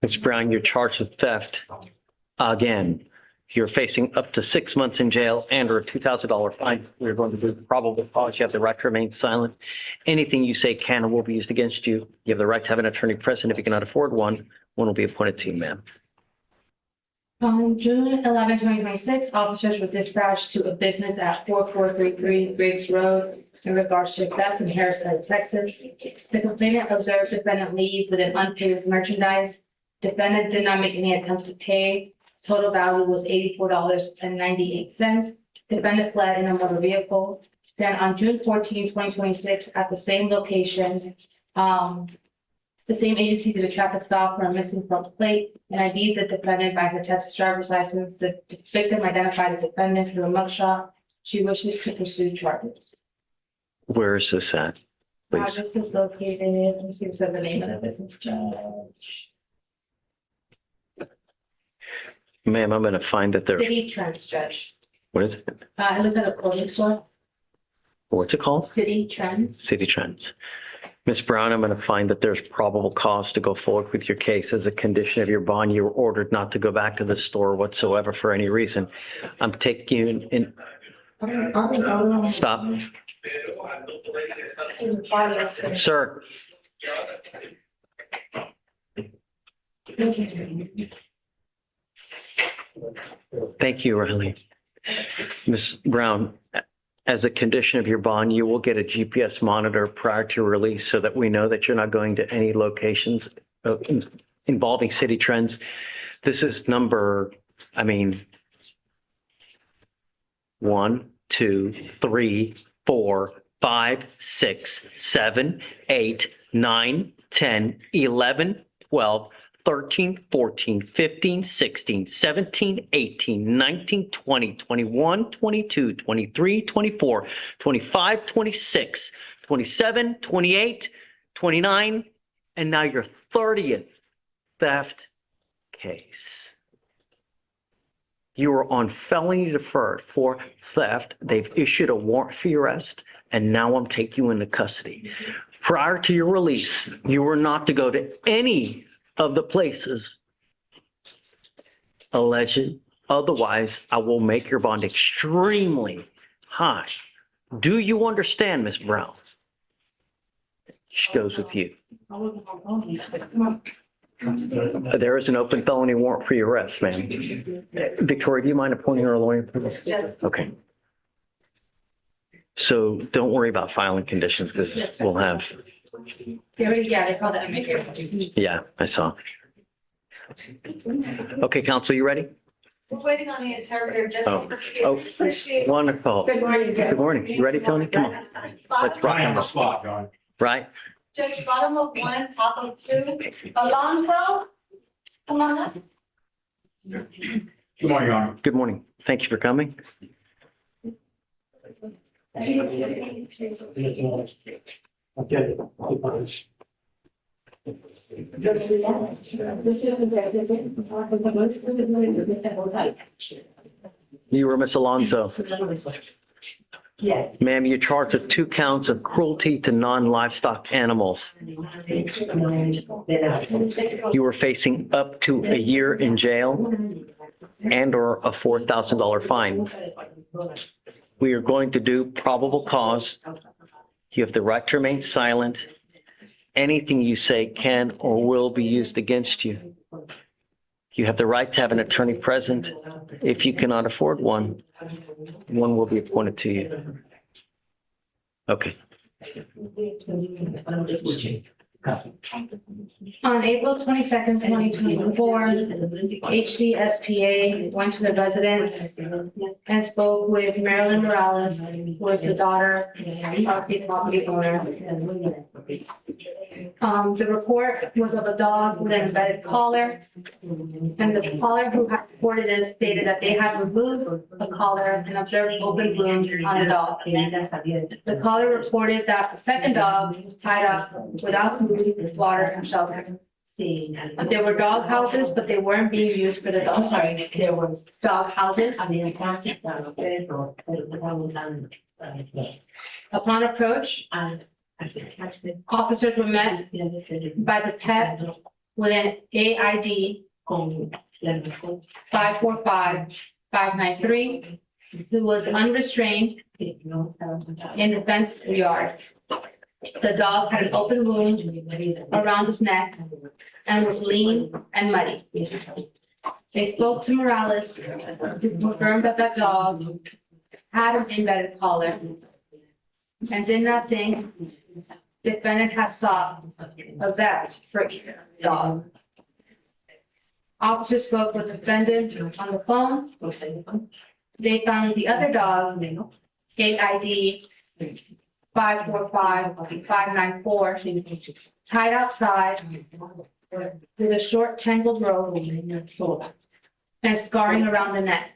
Ms. Brown, you're charged with theft again. You're facing up to 6 months in jail and or a $2,000 fine. We're going to do probable cause. You have the right to remain silent. Anything you say can or will be used against you. You have the right to have an attorney present. If you cannot afford one, one will be appointed to you, ma'am. On June 11, 2026, officers were dispatched to a business at 4433 Briggs Road in regards to theft in Harrisburg, Texas. The complainant observed defendant leave with an unpaid merchandise. Defendant did not make any attempts to pay. Total value was $84.98. Defendant fled in a motor vehicle. Then on June 14, 2026, at the same location, the same agency did a traffic stop for a missing front plate and ID'd the defendant by her Texas driver's license. The victim identified the defendant through a mugshot. She wishes to pursue charges. Where is this at? Please. This is located, let me see if it says the name of the business judge. Ma'am, I'm going to find that there. City Trends Judge. What is it? It looks like a clothing store. What's it called? City Trends. City Trends. Ms. Brown, I'm going to find that there's probable cause to go forward with your case. As a condition of your bond, you were ordered not to go back to the store whatsoever for any reason. I'm taking you in. Stop. Sir. Thank you, Riley. Ms. Brown, as a condition of your bond, you will get a GPS monitor prior to release so that we know that you're not going to any locations involving City Trends. This is number, 1, 2, 3, 4, 5, 6, 7, 8, 9, 10, 11, 12, 13, 14, 15, 16, 17, 18, 19, 20, 21, 22, 23, 24, 25, 26, 27, 28, 29, and now your 30th theft case. You are on felony deferred for theft. They've issued a warrant for your arrest, and now I'm taking you into custody. Prior to your release, you were not to go to any of the places alleged. Otherwise, I will make your bond extremely high. Do you understand, Ms. Brown? She goes with you. There is an open felony warrant for your arrest, ma'am. Victoria, do you mind appointing her lawyer, please? Okay. So don't worry about filing conditions because we'll have. They call that MA. Yeah, I saw. Okay, counsel, you ready? We're waiting on the interpreter. Oh, wonderful. Good morning, Judge. Good morning. You ready, Tony? Come on. Let's rock and roll. Right? Judge, bottom of 1, top of 2. Alonso, come on up. Good morning, Your Honor. Good morning. Thank you for coming. You were Miss Alonso. Yes. Ma'am, you're charged with 2 counts of cruelty to non-livestock animals. You were facing up to a year in jail and or a $4,000 fine. We are going to do probable cause. You have the right to remain silent. Anything you say can or will be used against you. You have the right to have an attorney present. If you cannot afford one, one will be appointed to you. Okay. On April 22nd, 2024, HCSPA went to the residence and spoke with Marilyn Morales, who is the daughter of the property owner. The report was of a dog with an embedded collar, and the caller who had reported it stated that they had removed the collar and observed open wounds on the dog. The caller reported that the second dog was tied up without food, water, and shelter. There were dog houses, but they weren't being used for the dogs. Sorry, there was dog houses. Upon approach, officers were met by the pet with an AID 545-593, who was unrestrained in the fenced yard. The dog had an open wound around his neck and was lean and muddy. They spoke to Morales, who confirmed that that dog had an embedded collar and did not think defendant had sought a vet for either dog. Officers spoke with defendant on the phone. They found the other dog, AID 545-594, tied outside with a short tangled rope and scarring around the neck.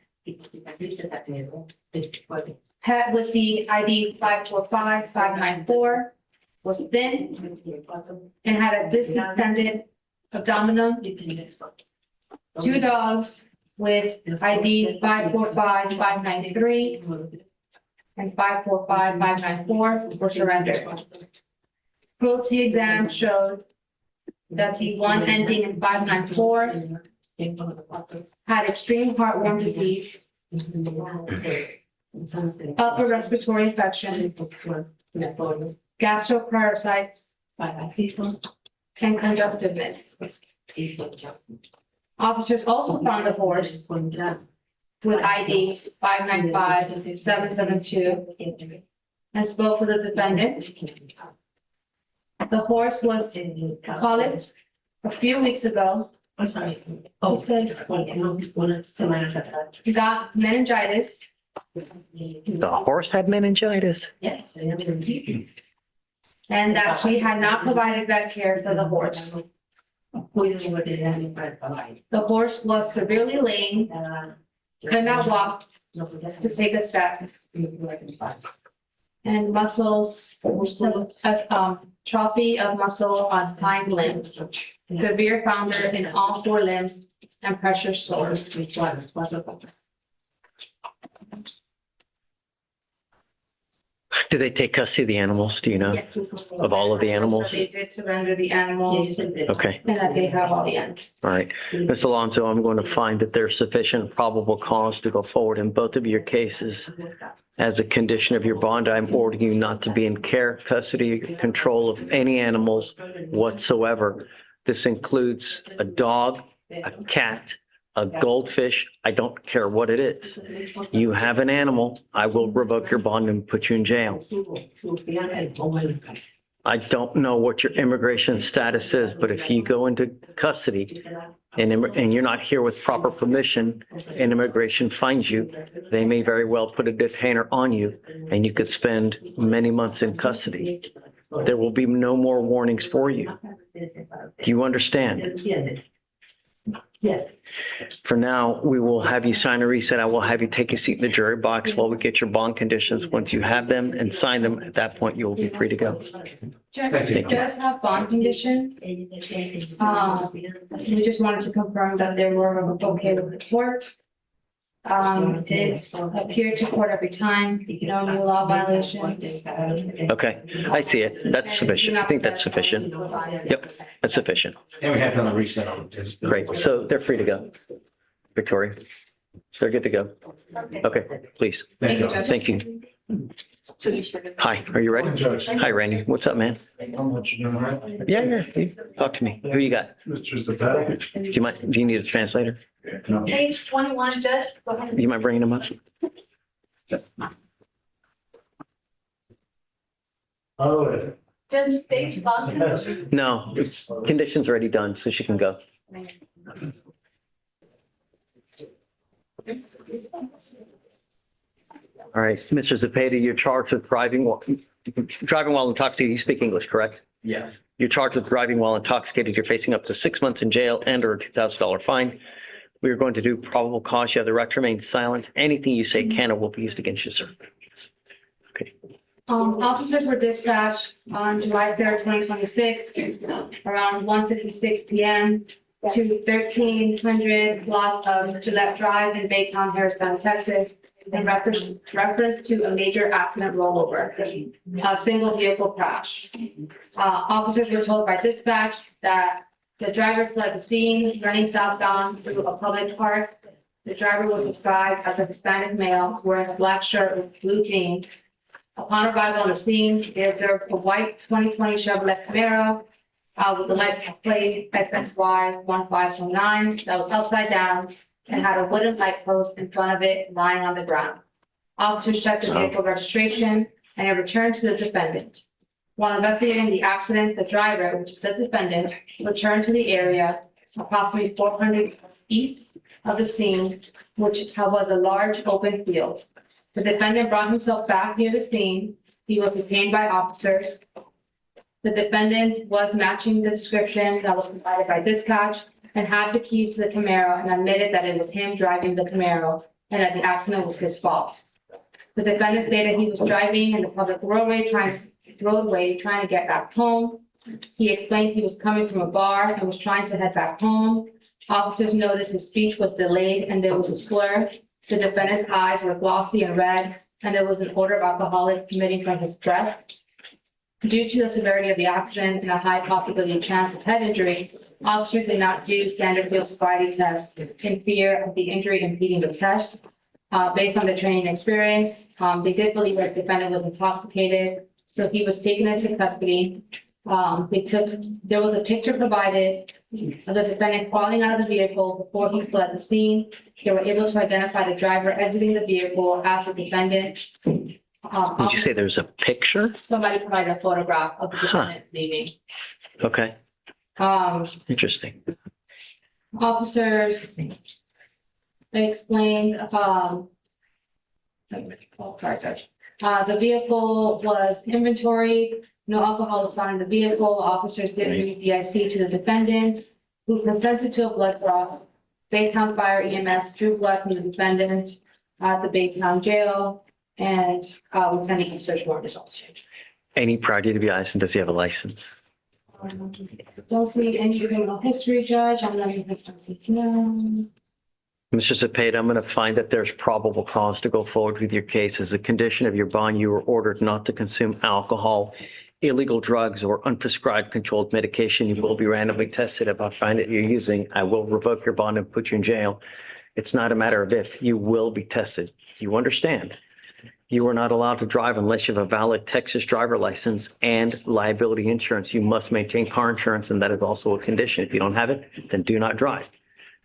Pet with the ID 545-594 was thin and had a distended abdomen. Two dogs with ID 545-593 and 545-594 were surrendered. Cruelty exam showed that the one ending in 594 had extreme heartworm disease, upper respiratory infection, gastroparasites, and conjunctivitis. Officers also found a horse with ID 595-772 and spoke with the defendant. The horse was colicked a few weeks ago. It says he got meningitis. The horse had meningitis. Yes. And that she had not provided vet care for the horse. The horse was severely lame, could not walk to take a step, and muscles, trophy of muscle on hind limbs, severe founder in all four limbs, and pressure sores. Did they take custody of the animals? Do you know? Of all of the animals? So they did surrender the animals, and Okay, that they have all the animals. all right. Ms. Alonso, I'm going to find that there's sufficient probable cause to go forward in both of your cases. As a condition of your bond, I'm ordering you not to be in care, custody, control of any animals whatsoever. This includes a dog, a cat, a goldfish. I don't care what it is. You have an animal, I will revoke your bond and put you in jail. I don't know what your immigration status is, but if you go into custody and you're not here with proper permission and immigration finds you, they may very well put a detainer on you and you could spend many months in custody. There will be no more warnings for you. Do you understand? Yes. For now, we will have you sign a reset. I will have you take a seat in the jury box while we get your bond conditions. Once you have them and sign them, at that point, you will be free to go. Jeffrey does have bond conditions. We just wanted to confirm that they were okay with the court. It's appeared to court every time, no new law violations. Okay, I see it. That's sufficient. I think that's sufficient. Yep, that's sufficient. And we have done a reset on it. Great. So they're free to go. Victoria, they're good to go. Okay, please. Thank you, Judge. Thank you. Hi, are you ready? Hi, Randy. What's up, man? Yeah. Talk to me. Who you got? Mr. Zapata? Do you need a translator? Page 21, Judge, go ahead. Do you mind bringing them up? Oh, Judge states bond conditions. No, it's conditions already done, so she can go. All right, Mr. Zapata, you're charged with driving while intoxicated. You speak English, correct? Yeah. You're charged with driving while intoxicated. You're facing up to 6 months in jail and or a $2,000 fine. We are going to do probable cause. You have the right to remain silent. Anything you say can or will be used against you, sir. Okay. Officers were dispatched on July 3rd, 2026, around 1:56 p.m. to 1300 block of Gillette Drive in Baytown, Harris County, Texas, in reference to a major accident rollover, a single vehicle crash. Officers were told by dispatch that The driver fled the scene, running southbound through a public park. The driver was described as a Hispanic male wearing a black shirt with blue jeans. Upon arrival on the scene, they observed a white 2020 Chevrolet Camaro with the license plate XXY 1509 that was upside down and had a wooden light post in front of it lying on the ground. Officers checked the vehicle registration and it returned to the defendant. While investigating the accident, the driver, which is the defendant, returned to the area approximately 400 yards east of the scene, which was a large open field. The defendant brought himself back near the scene. He was detained by officers. The defendant was matching the description that was provided by dispatch and had the keys to the Camaro and admitted that it was him driving the Camaro and that the accident was his fault. The defendant stated he was driving in the public roadway trying to get back home. He explained he was coming from a bar and was trying to head back home. Officers noticed his speech was delayed and there was a slur. The defendant's eyes were glossy and red, and there was an odor of alcohol emitting from his breath. Due to the severity of the accident and a high possibility of chance of head injury, officers did not do standard field sobriety tests in fear of the injury impeding the test. Based on their training experience, they did believe that the defendant was intoxicated, so he was taken into custody. There was a picture provided of the defendant crawling out of the vehicle before he fled the scene. They were able to identify the driver exiting the vehicle as the defendant. Did you say there's a picture? Somebody provided a photograph of the defendant leaving. Okay, interesting. Officers explained, the vehicle was inventoried. No alcohol was found in the vehicle. Officers did read the IC to the defendant, who consented to a blood draw. Baytown Fire EMS drew blood from the defendant at the Baytown Jail, and we're sending a search warrant results. Any prior DWIs, and does he have a license? Don't see any criminal history, Judge. I'm letting his CTO. Mr. Zepeda, I'm going to find that there's probable cause to go forward with your case. As a condition of your bond, you were ordered not to consume alcohol, illegal drugs, or unprescribed controlled medication. You will be randomly tested. If I find that you're using, I will revoke your bond and put you in jail. It's not a matter of if, you will be tested. You understand? You are not allowed to drive unless you have a valid Texas driver license and liability insurance. You must maintain car insurance, and that is also a condition. If you don't have it, then do not drive.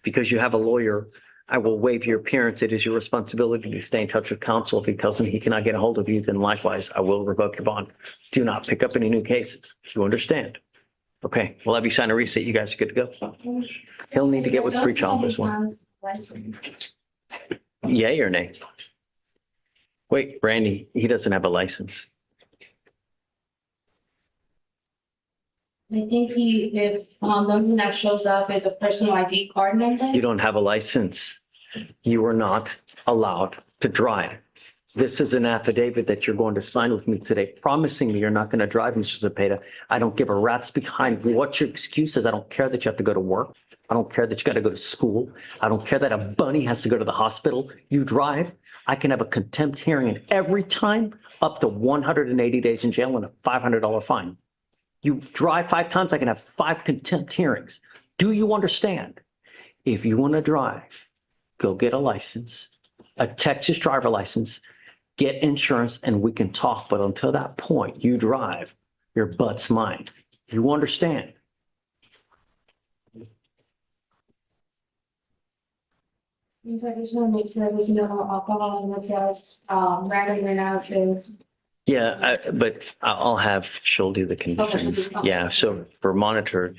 Because you have a lawyer, I will waive your appearance. It is your responsibility to stay in touch with counsel. If he tells him he cannot get a hold of you, then likewise, I will revoke your bond. Do not pick up any new cases. You understand? Okay, we'll have you sign a receipt. You guys are good to go. He'll need to get with preach on this one. Yay or nay? Wait, Randy, he doesn't have a license. I think if the one that shows up is a personal ID card number. You don't have a license. You are not allowed to drive. This is an affidavit that you're going to sign with me today, promising me you're not going to drive, Mr. Zepeda. I don't give a rat's behind what your excuse is. I don't care that you have to go to work. I don't care that you got to go to school. I don't care that a bunny has to go to the hospital. You drive. I can have a contempt hearing, and every time up to 180 days in jail and a $500 fine. You drive 5 times, I can have 5 contempt hearings. Do you understand? If you want to drive, go get a license, a Texas driver license, get insurance, and we can talk. But until that point, you drive, your butt's mine. You understand? I just want to make sure there's no alcohol in the test, random analysis. Yeah, but I'll have, she'll do the conditions. Okay. Yeah, so for monitor,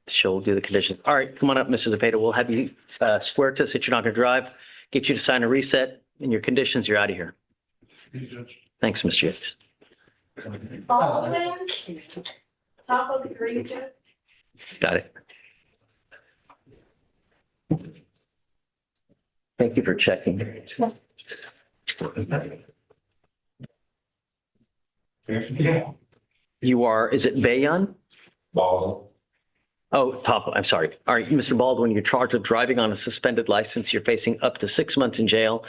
she'll do the conditions. All right, come on up, Mrs. Zepeda. We'll have you swear to us that you're not going to drive, get you to sign a reset, and your conditions, you're out of here. Thanks, Mr. Yates. Baldwin, top of the region. Got it. Thank you for checking. Yeah. You are, is it Bayon? Ball. Oh, top, I'm sorry. All right, Mr. Baldwin, you're charged with driving on a suspended license. You're facing up to 6 months in jail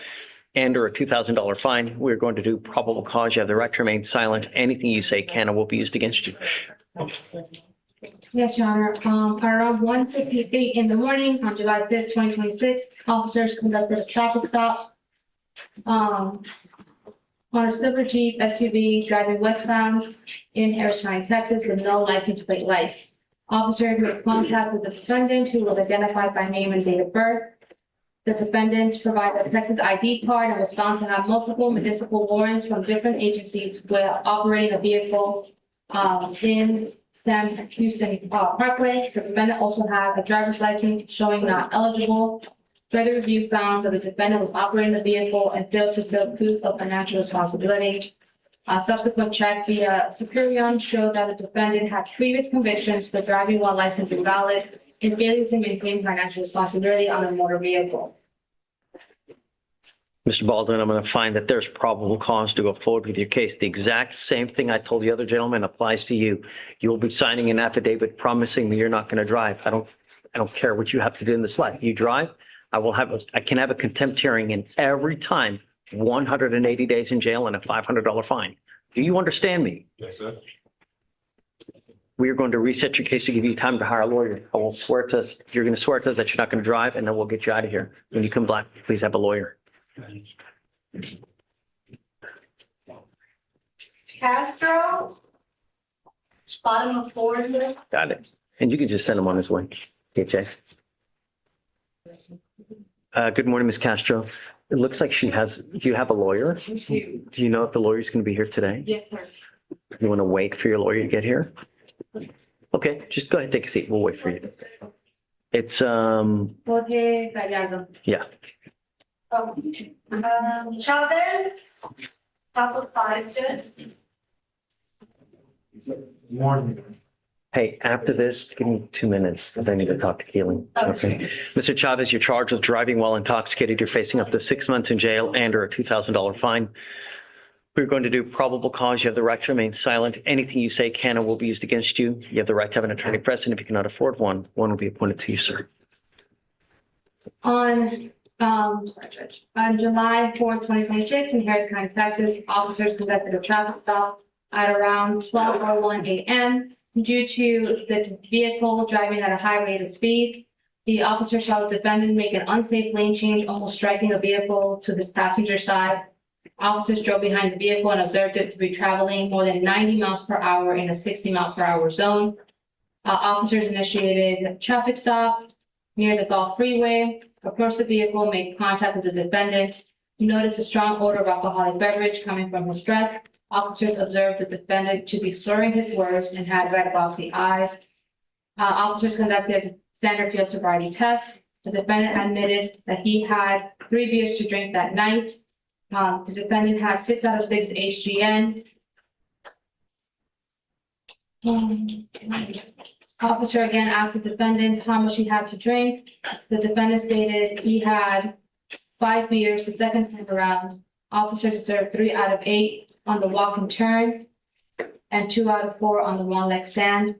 and or a $2,000 fine. We're going to do probable cause. You have the right to remain silent. Anything you say can and will be used against you. Yes, Your Honor. Around 1:58 in the morning on July 5th, 2026, officers conducted a traffic stop on a silver Jeep SUV driving westbound in Harris County, Texas, with no license plate lights. Officers made contact with the defendant, who was identified by name and date of birth. The defendant provided a Texas ID card and was found to have multiple municipal warrants from different agencies while operating a vehicle in Sam Houston Parkway. The defendant also had a driver's license showing not eligible. Further review found that the defendant was operating the vehicle and failed to fill proof of financial responsibility. A subsequent check via Superior showed that the defendant had previous convictions for driving while license invalid and failing to maintain financial responsibility on a motor vehicle. Mr. Baldwin, I'm going to find that there's probable cause to go forward with your case. The exact same thing I told the other gentleman applies to you. You will be signing an affidavit promising me you're not going to drive. I don't care what you have to do in this life. You drive, I can have a contempt hearing, and every time 180 days in jail and a $500 fine. Do you understand me? Yes, sir. We are going to reset your case to give you time to hire a lawyer. I will swear to us, you're going to swear to us that you're not going to drive, and then we'll get you out of here. When you come back, please have a lawyer. Castro. Bottom of 4 here. Got it. And you can just send him on his way. Okay, Jay. Good morning, Ms. Castro. It looks like do you have a lawyer? Do you know if the lawyer's going to be here today? Yes, sir. You want to wait for your lawyer to get here? Okay, just go ahead, take a seat. We'll wait for you. It's, Jorge Gallardo. yeah. Chavez. Top of 5, Judge. Morning. Hey, after this, give me 2 minutes because I need to talk to Keeling. Okay. Mr. Chavez, you're charged with driving while intoxicated. You're facing up to 6 months in jail and or a $2,000 fine. We're going to do probable cause. You have the right to remain silent. Anything you say can and will be used against you. You have the right to have an attorney present. If you cannot afford one will be appointed to you, sir. On July 4th, 2026, in Harris County, Texas, officers conducted a traffic stop at around 12:01 a.m. Due to the vehicle driving at a high rate of speed, the officer saw the defendant make an unsafe lane change, almost striking a vehicle to his passenger side. Officers drove behind the vehicle and observed it to be traveling more than 90 miles per hour in a 60 mile per hour zone. Officers initiated a traffic stop near the Gulf Freeway, approached the vehicle, made contact with the defendant. He noticed a strong odor of alcoholic beverage coming from his breath. Officers observed the defendant to be slurring his words and had red glossy eyes. Officers conducted standard field sobriety tests. The defendant admitted that he had 3 beers to drink that night. The defendant had 6 out of 6 HGN. Officer again asked the defendant how much he had to drink. The defendant stated he had 5 beers the second time around. Officers observed 3 out of 8 on the walk and turn and 2 out of 4 on the one leg stand.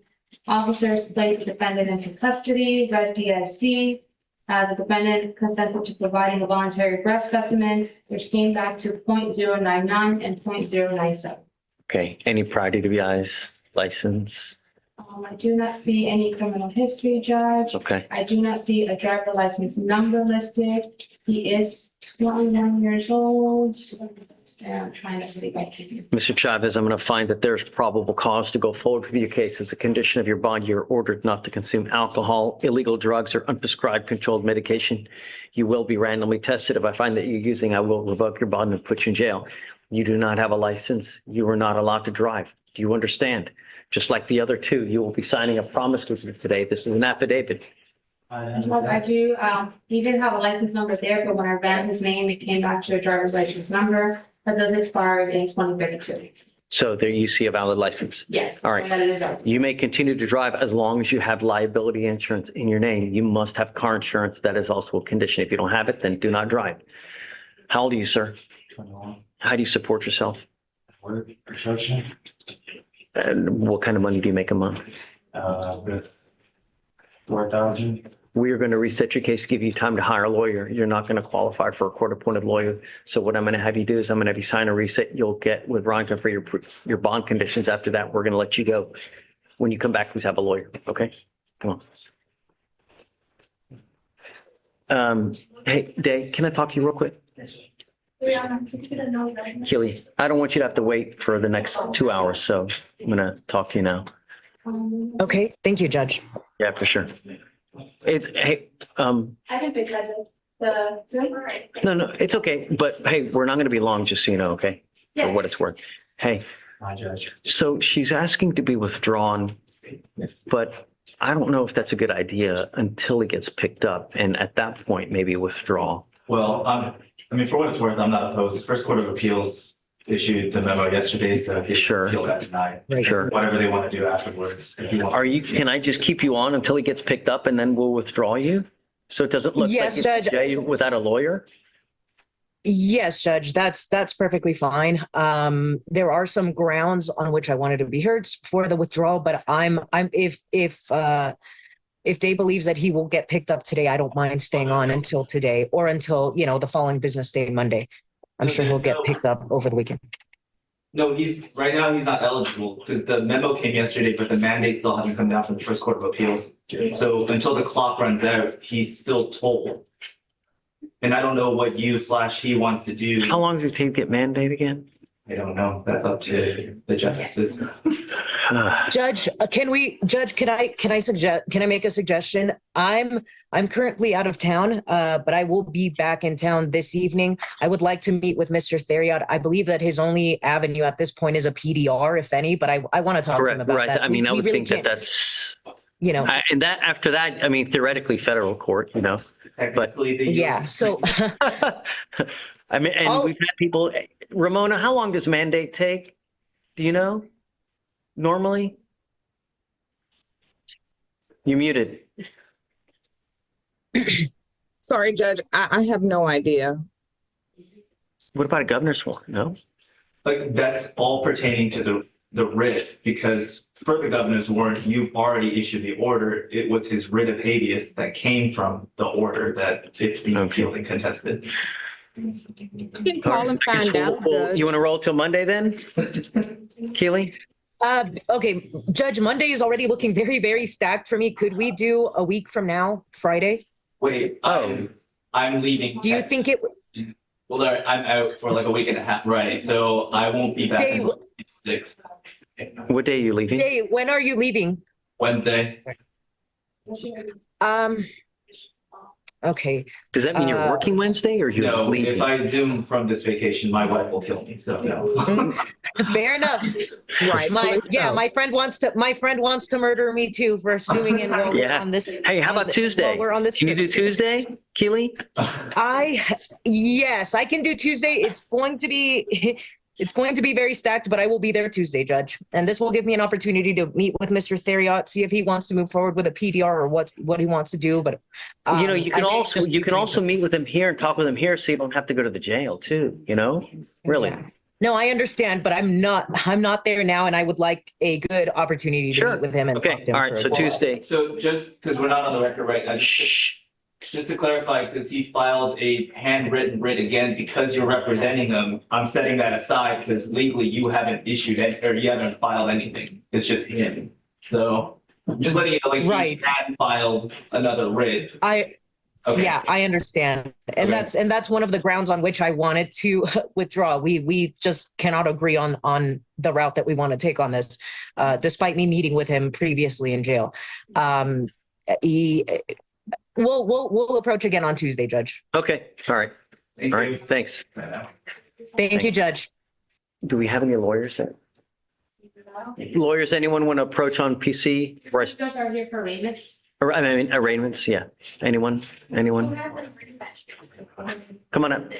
Officers placed the defendant into custody, read DIC. The defendant consented to providing a voluntary breath specimen, which came back to 0.099 and 0.097. Okay. Any prior DWIs, license? I do not see any criminal history, Judge. Okay. I do not see a driver license number listed. He is 21 years old. And I'm trying to see if I can. Mr. Chavez, I'm going to find that there's probable cause to go forward with your case. As a condition of your bond, you're ordered not to consume alcohol, illegal drugs, or unprescribed controlled medication. You will be randomly tested. If I find that you're using, I will revoke your bond and put you in jail. You do not have a license. You are not allowed to drive. Do you understand? Just like the other 2, you will be signing a promise with me today. This is an affidavit. I do. He did have a license number there, but when I ran his name, it came back to a driver's license number. That does expire in 2032. So there you see a valid license. Yes. All right. and that it is up. You may continue to drive as long as you have liability insurance in your name. You must have car insurance. That is also a condition. If you don't have it, then do not drive. How old are you, sir? 21. How do you support yourself? Work, construction, And what kind of money do you make a month? with 4,000. We are going to reset your case, give you time to hire a lawyer. You're not going to qualify for a court-appointed lawyer. So what I'm going to have you do is I'm going to have you sign a reset. You'll get with Veronica for your bond conditions. After that, we're going to let you go. When you come back, please have a lawyer, okay? Come on. Hey, Day, can I talk to you real quick? Keely, I don't want you to have to wait for the next 2 hours, so I'm gonna talk to you now. Okay, thank you, Judge. Yeah, for sure. Hey, I can fix that. The Zoom. no, it's okay, but hey, we're not gonna be long, just so you know, okay? For Yeah. what it's worth. Hey, My judge. so she's asking to be withdrawn, Yes. but I don't know if that's a good idea until it gets picked up, and at that point, maybe withdraw. Well, I mean, for what it's worth, I'm not opposed. The First Court of Appeals issued the memo yesterday, so if Sure. appeal got denied. Sure. Whatever they want to do afterwards. If he wants. Can I just keep you on until he gets picked up and then we'll withdraw you? So it doesn't look like Yes, you're Judge. in jail without a lawyer? Yes, Judge, that's perfectly fine. There are some grounds on which I wanted to be heard for the withdrawal, but if Dave believes that he will get picked up today, I don't mind staying on until today or until, the following business day, Monday. I'm sure he'll get picked up over the weekend. No, right now he's not eligible because the memo came yesterday, but the mandate still hasn't come down from the First Court of Appeals. So until the clock runs out, he's still told. And I don't know what he wants to do. How long does it take to get mandate again? I don't know. That's up to the justices. Judge, can I make a suggestion? I'm currently out of town, but I will be back in town this evening. I would like to meet with Mr. Theriot. I believe that his only avenue at this point is a PDR, if any, but I want to talk to him about Right. that. I mean, I We would really think that can't, that's, And after that, I mean, theoretically federal court, Technically, the yeah, US so I mean, and we've had people, Ramona, how long does mandate take? Do you know? Normally? You muted. Sorry, Judge, I have no idea. What about a governor's warrant? No? Like, that's all pertaining to the writ, because for the governor's warrant, you've already issued the order. It was his writ of habeas that came from the order that it's being appealed and contested. You can call and find out, Judge. You want to roll till Monday then? Keely? okay, Judge, Monday is already looking very, very stacked for me. Could we do a week from now, Friday? Wait, I'm leaving. Do you think it? Well, I'm out for like a week and a half, right? So I won't be back Dave, until the 6th, What day are you leaving? Dave, when are you leaving? Wednesday. Okay. Does that mean you're working Wednesday or you're No, leaving? if I zoom from this vacation, my wife will kill me, so no. Fair enough. Right. My friend wants to murder me too for assuming in while we're Yeah. on this. Hey, how about Tuesday? While we're on this Can you do trip. Tuesday, Keely? Yes, I can do Tuesday. It's going to be very stacked, but I will be there Tuesday, Judge. And this will give me an opportunity to meet with Mr. Theriot, see if he wants to move forward with a PDR or what he wants to do. But You can also meet with him here and talk with him here so you don't have to go to the jail too, Really. Yeah. No, I understand, but I'm not there now, and I would like a good opportunity to Sure. meet with him and Okay, talk to him. all right, so Tuesday. So just because we're not on the record, right? Shh. Just to clarify, because he filed a handwritten writ again, because you're representing him, I'm setting that aside because legally you haven't issued it or you haven't filed anything. It's just him. So just letting you know, like Right. he had filed another writ. Okay. Yeah, I understand. And Okay. that's one of the grounds on which I wanted to withdraw. We just cannot agree on the route that we want to take on this, despite me meeting with him previously in jail. We'll approach again on Tuesday, Judge. Okay, all right, Thank all you. right, thanks. Thank you, Judge. Do we have any lawyers there? Lawyers, anyone want to approach on PC? Or, Those are here for arraignments. I mean, arraignments, yeah. Anyone? Come on up.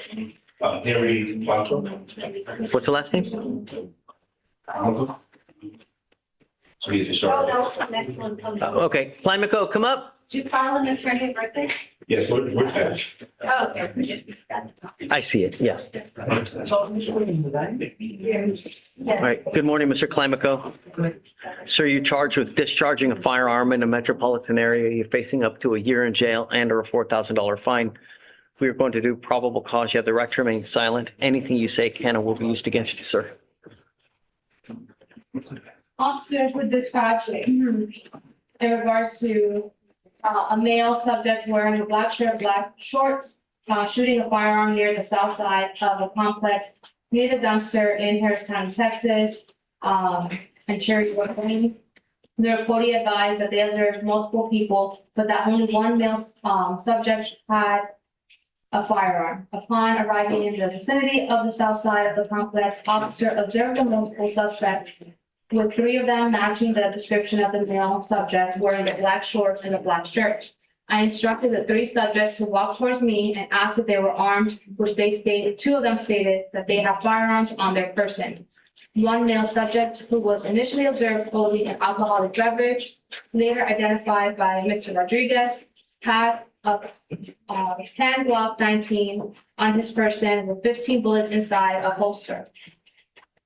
Henry Blanco. What's the last name? So you just Oh, start. no, next one comes. Okay, Climaco, come up. Did you file an attorney birthday? Yes, we're finished. Oh, okay. I see it, yeah. Yeah. All right, good morning, Mr. Climaco. Sir, you're charged with discharging a firearm in a metropolitan area. You're facing up to a year in jail and or a $4,000 fine. We are going to do probable cause. You have the right to remain silent. Anything you say can and will be used against you, sir. Officers were dispatched in regards to a male subject wearing a black shirt, black shorts, shooting a firearm near the south side of a complex near the dumpster in Harris County, Texas, and Cherry Wood Lane. The reportee advised that they observed multiple people, but that only one male subject had a firearm. Upon arriving in the vicinity of the south side of the complex, officer observed the multiple suspects, with three of them matching the description of the male subject wearing the black shorts and the black shirt. I instructed the three subjects to walk towards me and asked if they were armed, which they stated, two of them stated that they have firearms on their person. One male subject, who was initially observed holding an alcoholic beverage, later identified by Mr. Rodriguez, had a 10 Glock 19 on his person with 15 bullets inside a holster.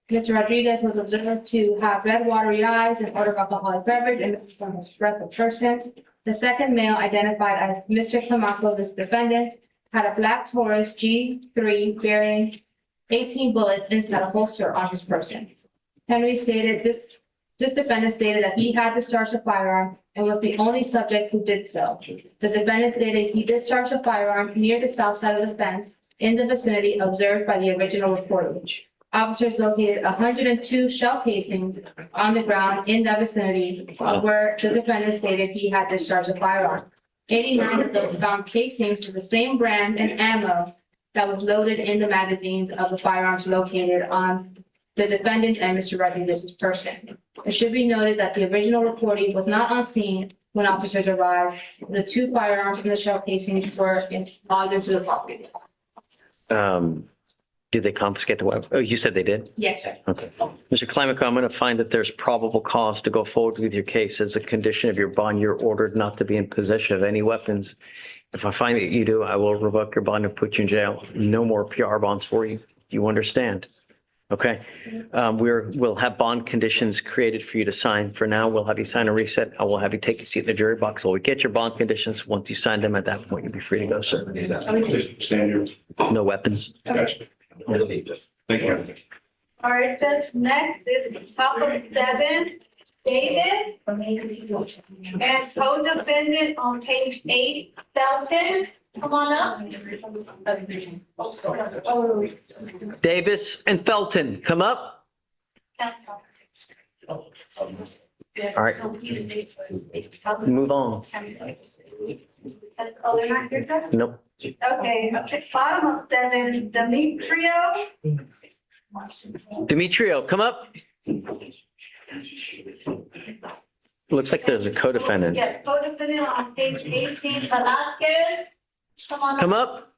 Mr. Rodriguez was observed to have red watery eyes and odor of alcoholic beverage and from his breath of person. The second male, identified as Mr. Camacho, this defendant, had a black Taurus G3 bearing 18 bullets inside a holster on his person. Henry stated this defendant stated that he had discharged a firearm and was the only subject who did so. The defendant stated he discharged a firearm near the south side of the fence in the vicinity observed by the original reporter. Officers located 102 shell casings on the ground in that vicinity where the defendant stated he had discharged a firearm. 89 of those found casings to the same brand and ammo that was loaded in the magazines of the firearms located on the defendant and Mr. Rodriguez's person. It should be noted that the original reporting was not on scene when officers arrived. The two firearms in the shell casings were logged into the property. Did they confiscate the weapon? Oh, you said they did? Yes, sir. Okay. Mr. Klimico, I'm going to find that there's probable cause to go forward with your case. As a condition of your bond, you're ordered not to be in possession of any weapons. If I find that you do, I will revoke your bond and put you in jail. No more PR bonds for you. You understand? Okay. We'll have bond conditions created for you to sign. For now, we'll have you sign a reset. I will have you take a seat in the jury box while we get your bond conditions. Once you sign them, at that point, you'll be free to go, sir. Standard. No weapons. Gotcha. Thank you. All right, Judge, next is topic 7, Davis. And co-defendant on page 8, Felton. Come on up. Davis and Felton, come up. All right. Move on. Oh, they're not here, Judge? Nope. Okay, bottom of 7, Demetrio. Demetrio, come up. Looks like there's a co-defendant. Yes, co-defendant on page 18, Velasquez. Come up.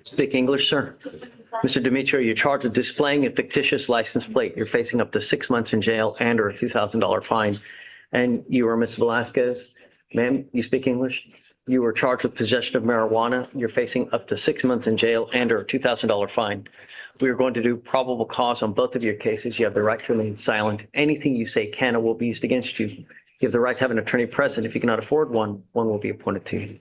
Speak English, sir. Mr. Demetrio, you're charged with displaying a fictitious license plate. You're facing up to 6 months in jail and or a $2,000 fine. And you are Ms. Velasquez. Ma'am, you speak English? You were charged with possession of marijuana. You're facing up to 6 months in jail and or a $2,000 fine. We are going to do probable cause on both of your cases. You have the right to remain silent. Anything you say can or will be used against you. You have the right to have an attorney present. If you cannot afford one, one will be appointed to you.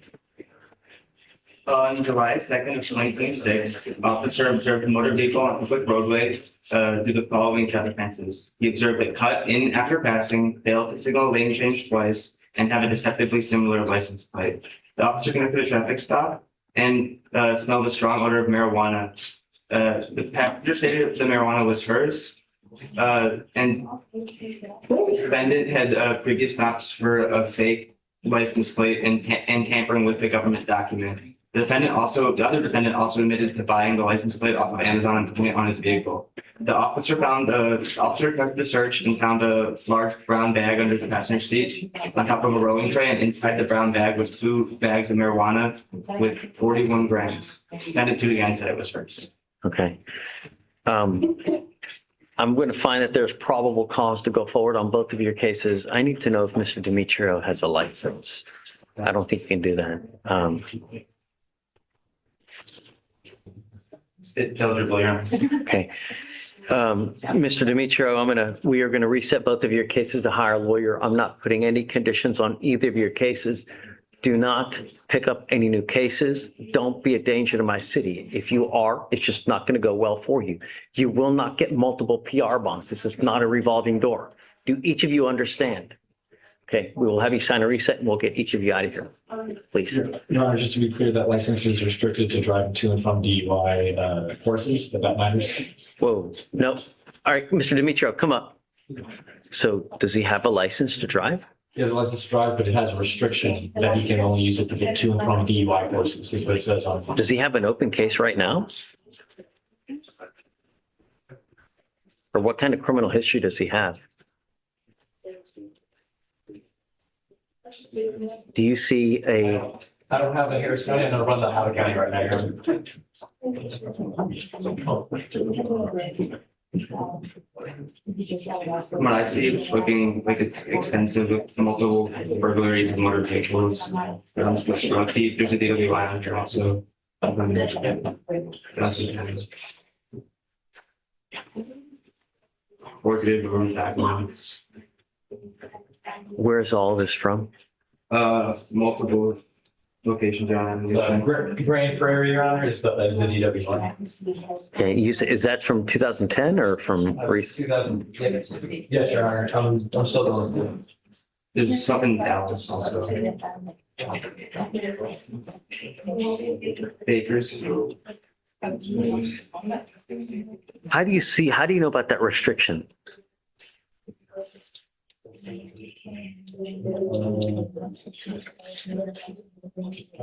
On July 2nd of 2026, officer observed a motor vehicle on a public roadway do the following traffic offenses. He observed a cut in after passing, failed to signal a lane change twice, and have a deceptively similar license plate. The officer conducted a traffic stop and smelled a strong odor of marijuana. The passenger stated the marijuana was hers. And the defendant had previous stops for a fake license plate and tampering with the government document. The other defendant also admitted to buying the license plate off of Amazon and putting it on his vehicle. The officer conducted the search and found a large brown bag under the passenger seat on top of a rolling tray, and inside the brown bag was 2 bags of marijuana with 41 grams. Defendant to the end said it was hers. Okay. I'm going to find that there's probable cause to go forward on both of your cases. I need to know if Mr. Demetrio has a license. I don't think you can do that. It's eligible, Your Honor. Okay. Mr. Demetrio, we are going to reset both of your cases to hire a lawyer. I'm not putting any conditions on either of your cases. Do not pick up any new cases. Don't be a danger to my city. If you are, it's just not going to go well for you. You will not get multiple PR bonds. This is not a revolving door. Do each of you understand? Okay, we will have you sign a reset and we'll get each of you out of here, please. Your Honor, just to be clear, that license is restricted to driving to and from DUI courses, if that matters. Whoa, no. All right, Mr. Demetrio, come up. So does he have a license to drive? He has a license to drive, but it has a restriction that he can only use it to get to and from DUI courses, is what it says on it. Does he have an open case right now? Or what kind of criminal history does he have? Do you see a, I don't have a Harris County, I'm gonna run the Howard County right now. From what I see, it's looking like it's extensive with multiple burglaries and motor vehicles. There's a DWI on here also. Forfeited room backlogs. where's all this from? Multiple locations around. So Grand Prairie, Your Honor, is the DWI. Okay, is that from 2010 or from recent? 2000, yes, Your Honor, I'm still going. There's something in Dallas also. Bakers. How do you know about that restriction?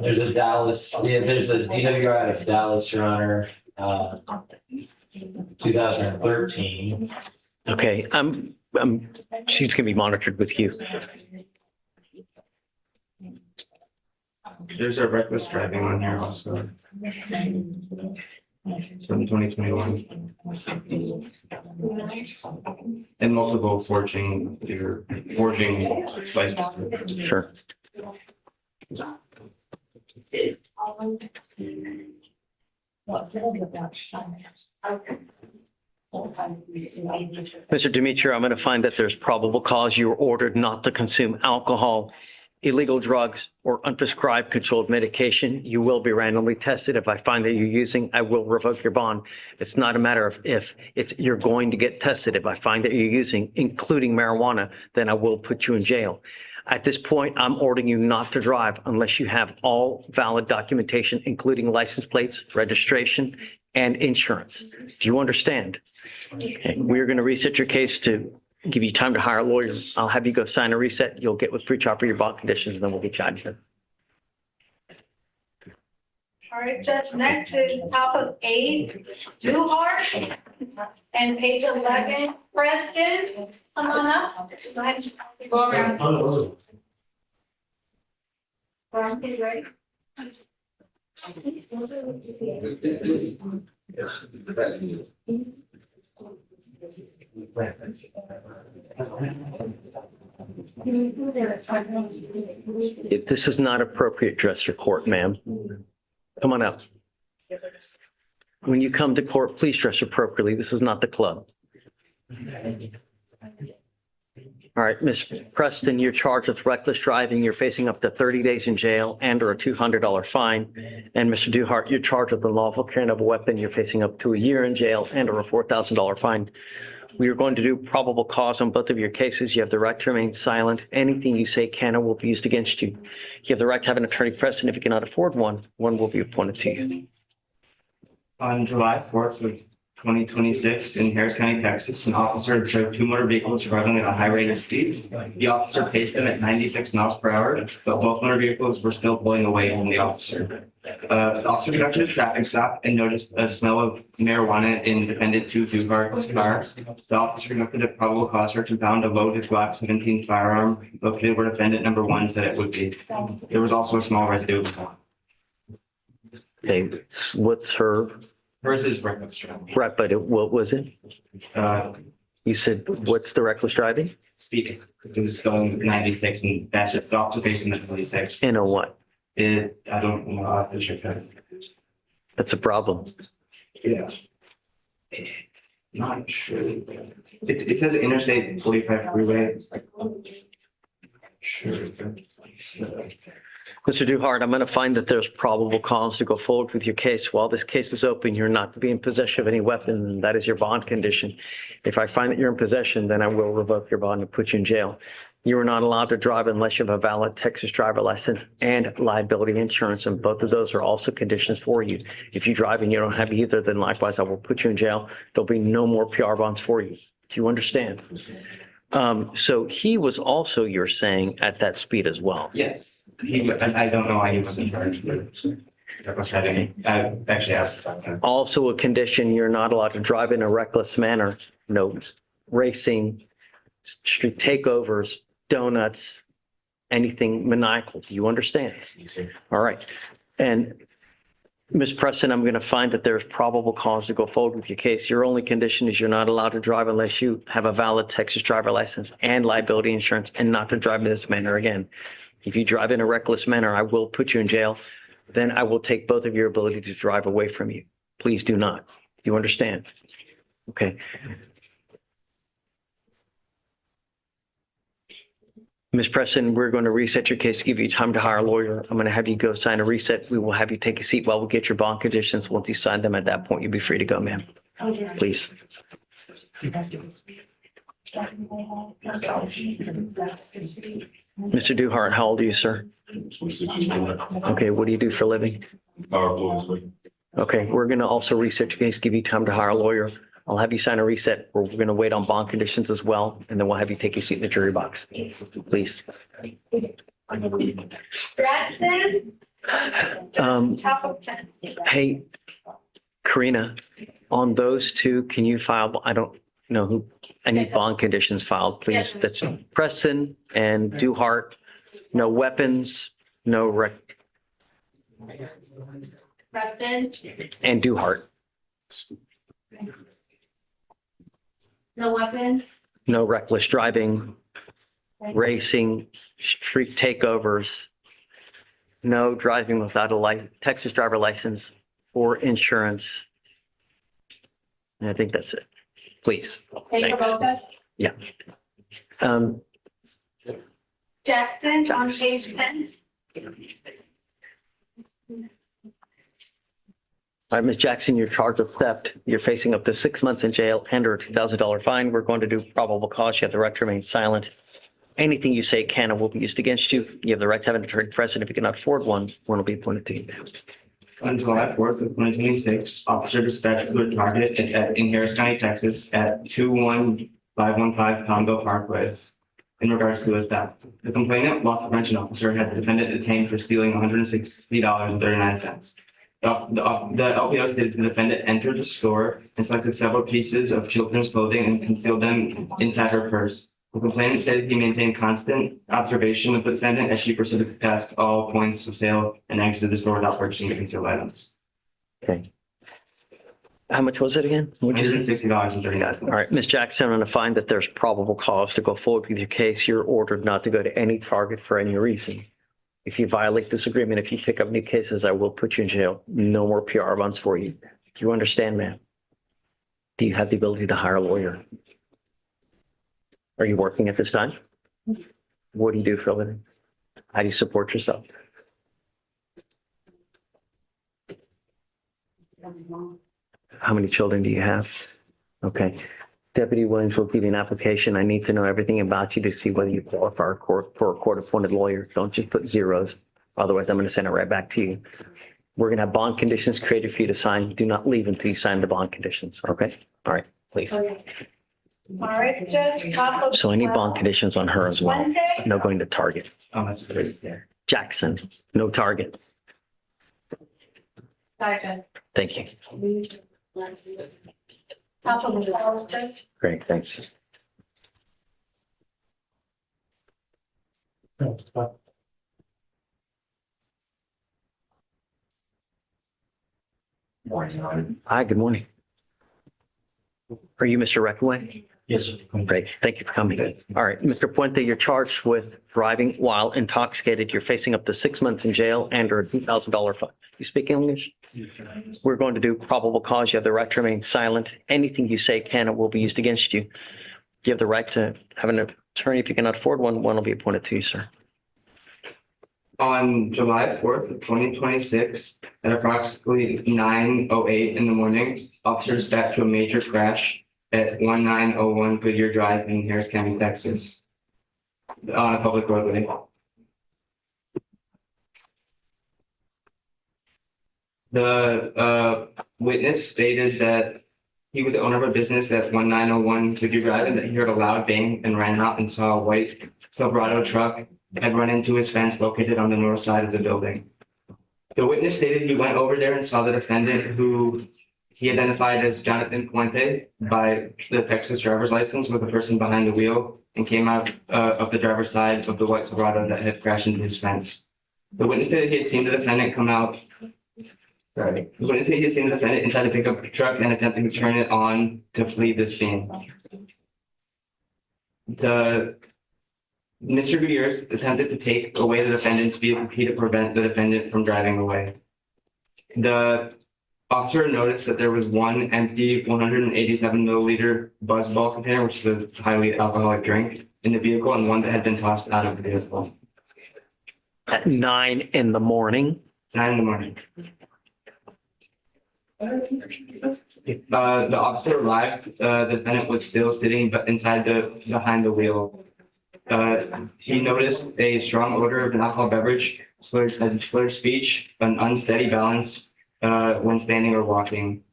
There's a Dallas, there's a DWI out of Dallas, Your Honor, 2013. Okay, she's gonna be monitored with you. There's a reckless driving on here also. From 2021. And multiple forging licenses. Sure. Mr. Demetrio, I'm going to find that there's probable cause you were ordered not to consume alcohol, illegal drugs, or unprescribed controlled medication. You will be randomly tested. If I find that you're using, I will revoke your bond. It's not a matter of if, you're going to get tested. If I find that you're using, including marijuana, then I will put you in jail. At this point, I'm ordering you not to drive unless you have all valid documentation, including license plates, registration, and insurance. Do you understand? Okay, we're going to reset your case to give you time to hire lawyers. I'll have you go sign a reset. You'll get with pre-chopper your bond conditions, and then we'll get you out of here. All right, Judge, next is top of 8, Duhart, and page 11, Preston, come on up. Go ahead. Go around. Brown, you ready? This is not appropriate dress for court, ma'am. Come on up. When you come to court, please dress appropriately. This is not the club. All right, Ms. Preston, you're charged with reckless driving. You're facing up to 30 days in jail and or a $200 fine. And Mr. Duhart, you're charged with unlawful carrying of a weapon. You're facing up to a year in jail and or a $4,000 fine. We are going to do probable cause on both of your cases. You have the right to remain silent. Anything you say can or will be used against you. You have the right to have an attorney present. If you cannot afford one, one will be appointed to you. On July 4th of 2026 in Harris County, Texas, an officer observed 2 motor vehicles traveling at a high rate of speed. The officer paced them at 96 miles per hour, but both motor vehicles were still pulling away from the officer. The officer conducted a traffic stop and noticed a smell of marijuana in defendant 2 Duhart's car. The officer conducted a probable cause search and found a loaded Glock 17 firearm located where defendant number 1 said it would be. There was also a small residue. Okay, what's her? Hers is reckless driving. Right, but what was it? You said, what's the reckless driving? Speeding. It was going 96 and that's the officer facing the 96. In a what? I don't know. I'll have to check that. That's a problem. Yeah. Not sure. It says Interstate 45 freeway. Sure. Mr. Duhart, I'm going to find that there's probable cause to go forward with your case. While this case is open, you're not to be in possession of any weapons, and that is your bond condition. If I find that you're in possession, then I will revoke your bond and put you in jail. You are not allowed to drive unless you have a valid Texas driver license and liability insurance, and both of those are also conditions for you. If you drive and you don't have either, then likewise, I will put you in jail. There'll be no more PR bonds for you. Do you understand? So he was also, you're saying, at that speed as well. Yes, I don't know why he wasn't charged with reckless driving. I actually asked about that. Also a condition, you're not allowed to drive in a reckless manner. No racing, street takeovers, donuts, anything maniacal. Do you understand? All right. And Ms. Preston, I'm going to find that there's probable cause to go forward with your case. Your only condition is you're not allowed to drive unless you have a valid Texas driver license and liability insurance, and not to drive in this manner again. If you drive in a reckless manner, I will put you in jail. Then I will take both of your ability to drive away from you. Please do not. Do you understand? Okay. Ms. Preston, we're going to reset your case, give you time to hire a lawyer. I'm going to have you go sign a reset. We will have you take a seat while we get your bond conditions. Once you sign them, at that point, you'll be free to go, ma'am. Please. Mr. Duhart, how old are you, sir? Okay, what do you do for a living? Okay, we're going to also reset your case, give you time to hire a lawyer. I'll have you sign a reset. We're going to wait on bond conditions as well, and then we'll have you take a seat in the jury box. Please. Jackson? Top of 10. Hey, Karina, on those two, can you file, I don't know who, I need bond conditions filed, please. That's Preston and Duhart. No weapons, no Preston, and Duhart. no weapons. No reckless driving, racing, street takeovers, no driving without a Texas driver license or insurance. And I think that's it. Please. Take a Thanks. vote. Yeah. Jackson on page 10. All right, Ms. Jackson, you're charged with theft. You're facing up to 6 months in jail and or a $2,000 fine. We're going to do probable cause. You have the right to remain silent. Anything you say can and will be used against you. You have the right to have an attorney present. If you cannot afford one will be appointed to you. On July 4th of 2026, officer dispatched to a target in Harris County, Texas at 21515 Palmville Parkway in regards to a theft. The complainant, loss prevention officer, had the defendant detained for stealing $160.39. The LPO stated the defendant entered the store and selected several pieces of children's clothing and concealed them inside her purse. The complainant stated he maintained constant observation of the defendant as she proceeded past all points of sale and exited the store without purchasing the concealed items. Okay. How much was it again? $160.39. All right, Ms. Jackson, I'm going to find that there's probable cause to go forward with your case. You're ordered not to go to any target for any reason. If you violate this agreement, if you pick up new cases, I will put you in jail. No more PR runs for you. Do you understand, ma'am? Do you have the ability to hire a lawyer? Are you working at this time? What do you do for a living? How do you support yourself? How many children do you have? Okay. Deputy Williams will give you an application. I need to know everything about you to see whether you qualify for a court-appointed lawyer. Don't just put zeros. Otherwise, I'm going to send it right back to you. We're going to have bond conditions created for you to sign. Do not leave until you sign the bond conditions. Okay? All right, please. All right, Judge. Top of So I need 12. bond conditions on her as well. Wednesday. No going to Target. Oh, that's great. Yeah. Jackson, no Target. Sorry, Thank you. Top of 12, Judge. Great, thanks. Hi, good morning. Are you Mr. Reckaway? Yes, sir. Great, thank you for coming. All right, Mr. Puente, you're charged with driving while intoxicated. You're facing up to 6 months in jail and or a $2,000 fine. You speak English? We're going to do probable cause. You have the right to remain silent. Anything you say can and will be used against you. You have the right to have an Attorney, if you cannot afford one, one will be appointed to you, sir. On July 4th of 2026, at approximately 9:08 in the morning, officers dispatched to a major crash at 1901 Goodyear Drive in Harris County, Texas, on a public roadway. The witness stated that he was the owner of a business at 1901 Goodyear Drive and that he heard a loud bang and ran out and saw a white Silverado truck had run into his fence located on the north side of the building. The witness stated he went over there and saw the defendant, who he identified as Jonathan Puente by the Texas driver's license, with a person behind the wheel, and came out of the driver's side of the white Silverado that had crashed into his fence. The witness stated he had seen the defendant come out. The witness stated he had seen the defendant inside the pickup truck and attempting to turn it on to flee the scene. Mr. Gutierrez attempted to take away the defendant's vehicle key to prevent the defendant from driving away. The officer noticed that there was one empty 187 milliliter Buzzball container, which is a highly alcoholic drink, in the vehicle, and one that had been tossed out of the vehicle. At 9 in the morning. 9 in the morning. The officer arrived, the defendant was still sitting behind the wheel. He noticed a strong odor of an alcohol beverage, slurred speech, an unsteady balance when standing or walking.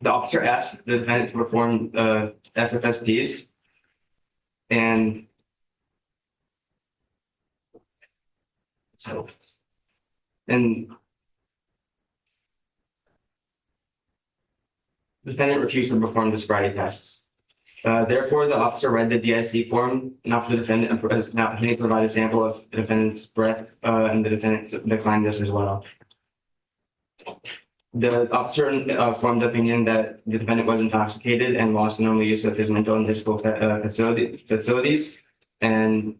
The officer asked the defendant to perform SFSTs, and the defendant refused to perform the sobriety tests. Therefore, the officer read the DIC form and offered the defendant an opportunity to provide a sample of the defendant's breath, and the defendant declined this as well. The officer formed the opinion that the defendant was intoxicated and lost normal use of his mental and physical facilities, and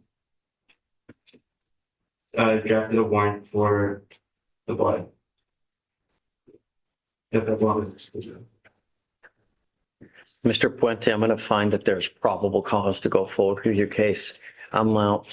drafted a warrant for the blood. Mr. Puente, I'm going to find that there's probable cause to go forward with your case. I'm now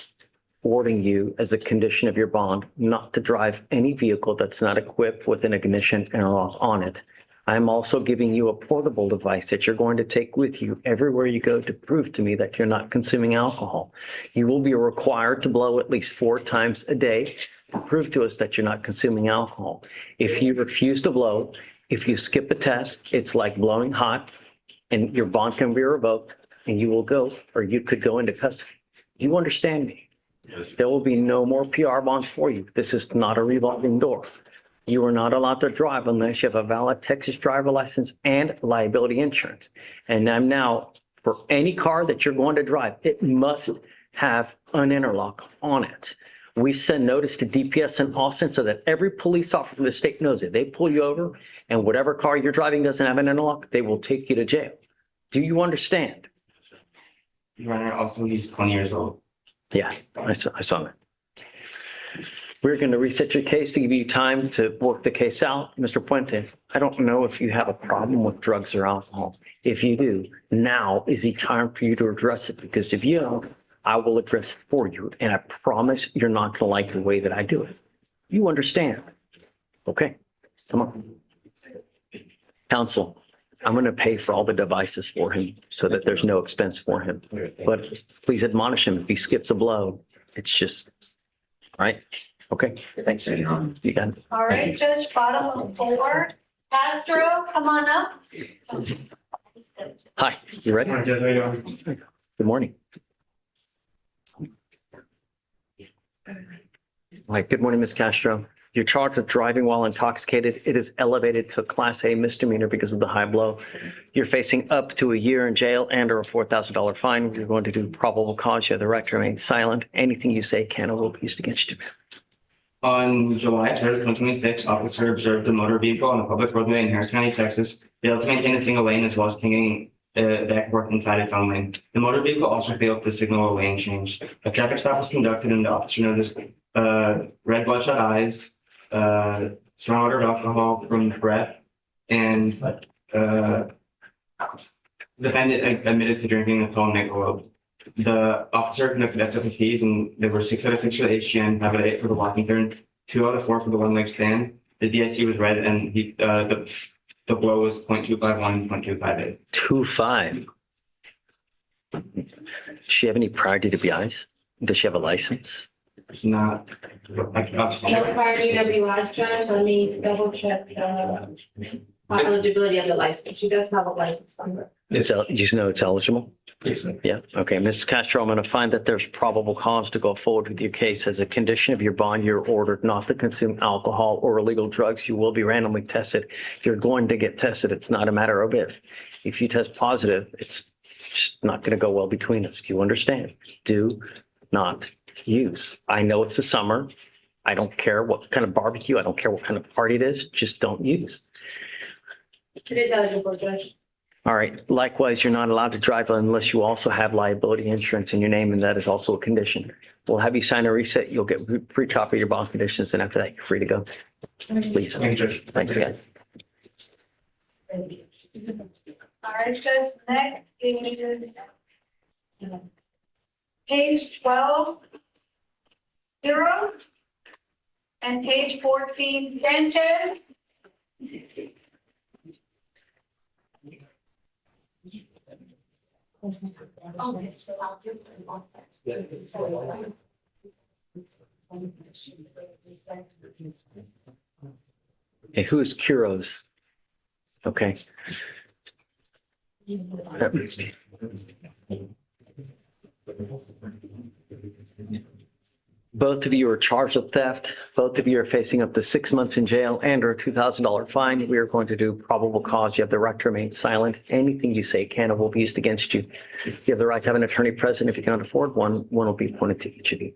warning you, as a condition of your bond, not to drive any vehicle that's not equipped with an ignition interlock on it. I'm also giving you a portable device that you're going to take with you everywhere you go to prove to me that you're not consuming alcohol. You will be required to blow at least 4 times a day to prove to us that you're not consuming alcohol. If you refuse to blow, if you skip a test, it's like blowing hot, and your bond can be revoked, and you will go, or you could go into custody. Do you understand me? Yes. There will be no more PR bonds for you. This is not a revolving door. You are not allowed to drive unless you have a valid Texas driver license and liability insurance. And I'm now, for any car that you're going to drive, it must have an interlock on it. We send notice to DPS in Austin so that every police officer in the state knows it. They pull you over, and whatever car you're driving doesn't have an interlock, they will take you to jail. Do you understand? Your Honor, also he's 20 years old. Yeah, I saw that. We're going to reset your case to give you time to work the case out. Mr. Puente, I don't know if you have a problem with drugs or alcohol. If you do, now is the time for you to address it, because if you don't, I will address it for you. And I promise you're not going to like the way that I do it. You understand? Okay, come on. Counsel, I'm going to pay for all the devices for him so that there's no expense for him. But please admonish him if he skips a blow. It's just, all right? Okay, thanks. You got it. All right, Judge, bottom of 4. Castro, come on up. Hi, you ready? Judge, how you doing? Good morning. All right, good morning, Ms. Castro. You're charged with driving while intoxicated. It is elevated to a Class A misdemeanor because of the high blow. You're facing up to a year in jail and or a $4,000 fine. You're going to do probable cause. You have the right to remain silent. Anything you say can or will be used against you. On July 3rd, 2026, officer observed a motor vehicle on a public roadway in Harris County, Texas, failed to maintain a single lane as well as pinging back and forth inside its own lane. The motor vehicle also failed to signal a lane change. A traffic stop was conducted and the officer noticed red bloodshot eyes, strong odor of alcohol from breath, and defendant admitted to drinking a tall Michelob. The officer conducted FWCs and there were 6 out of 6 for the HGN, 5 out of 8 for the walking turn, 2 out of 4 for the one leg stand. The DSC was red and the blow was 0.251, 0.258. 2.5. Does she have any prior DWIs? Does she have a license? It's not like No prior DWIs, Judge, let me double check, eligibility of the license. She does have a license number. Do you know it's eligible? Yeah, okay. Mrs. Castro, I'm going to find that there's probable cause to go forward with your case. As a condition of your bond, you're ordered not to consume alcohol or illegal drugs. You will be randomly tested. You're going to get tested. It's not a matter of if. If you test positive, it's just not going to go well between us. Do you understand? Do not use. I know it's the summer. I don't care what kind of barbecue. I don't care what kind of party it is. Just don't use. It is eligible, Judge. All right. Likewise, you're not allowed to drive unless you also have liability insurance in your name, and that is also a condition. We'll have you sign a reset. You'll get free copy of your bond conditions, and after that, you're free to go. Please. Thank you, Judge. Thanks, guys. All right, Judge, next is page 12, 0, and page 14, Sanchez. Okay, who is Kuros? Okay. Both of you are charged with theft. Both of you are facing up to 6 months in jail and or a $2,000 fine. We are going to do probable cause. You have the right to remain silent. Anything you say can or will be used against you. You have the right to have an attorney present. If you cannot afford one will be appointed to each of you.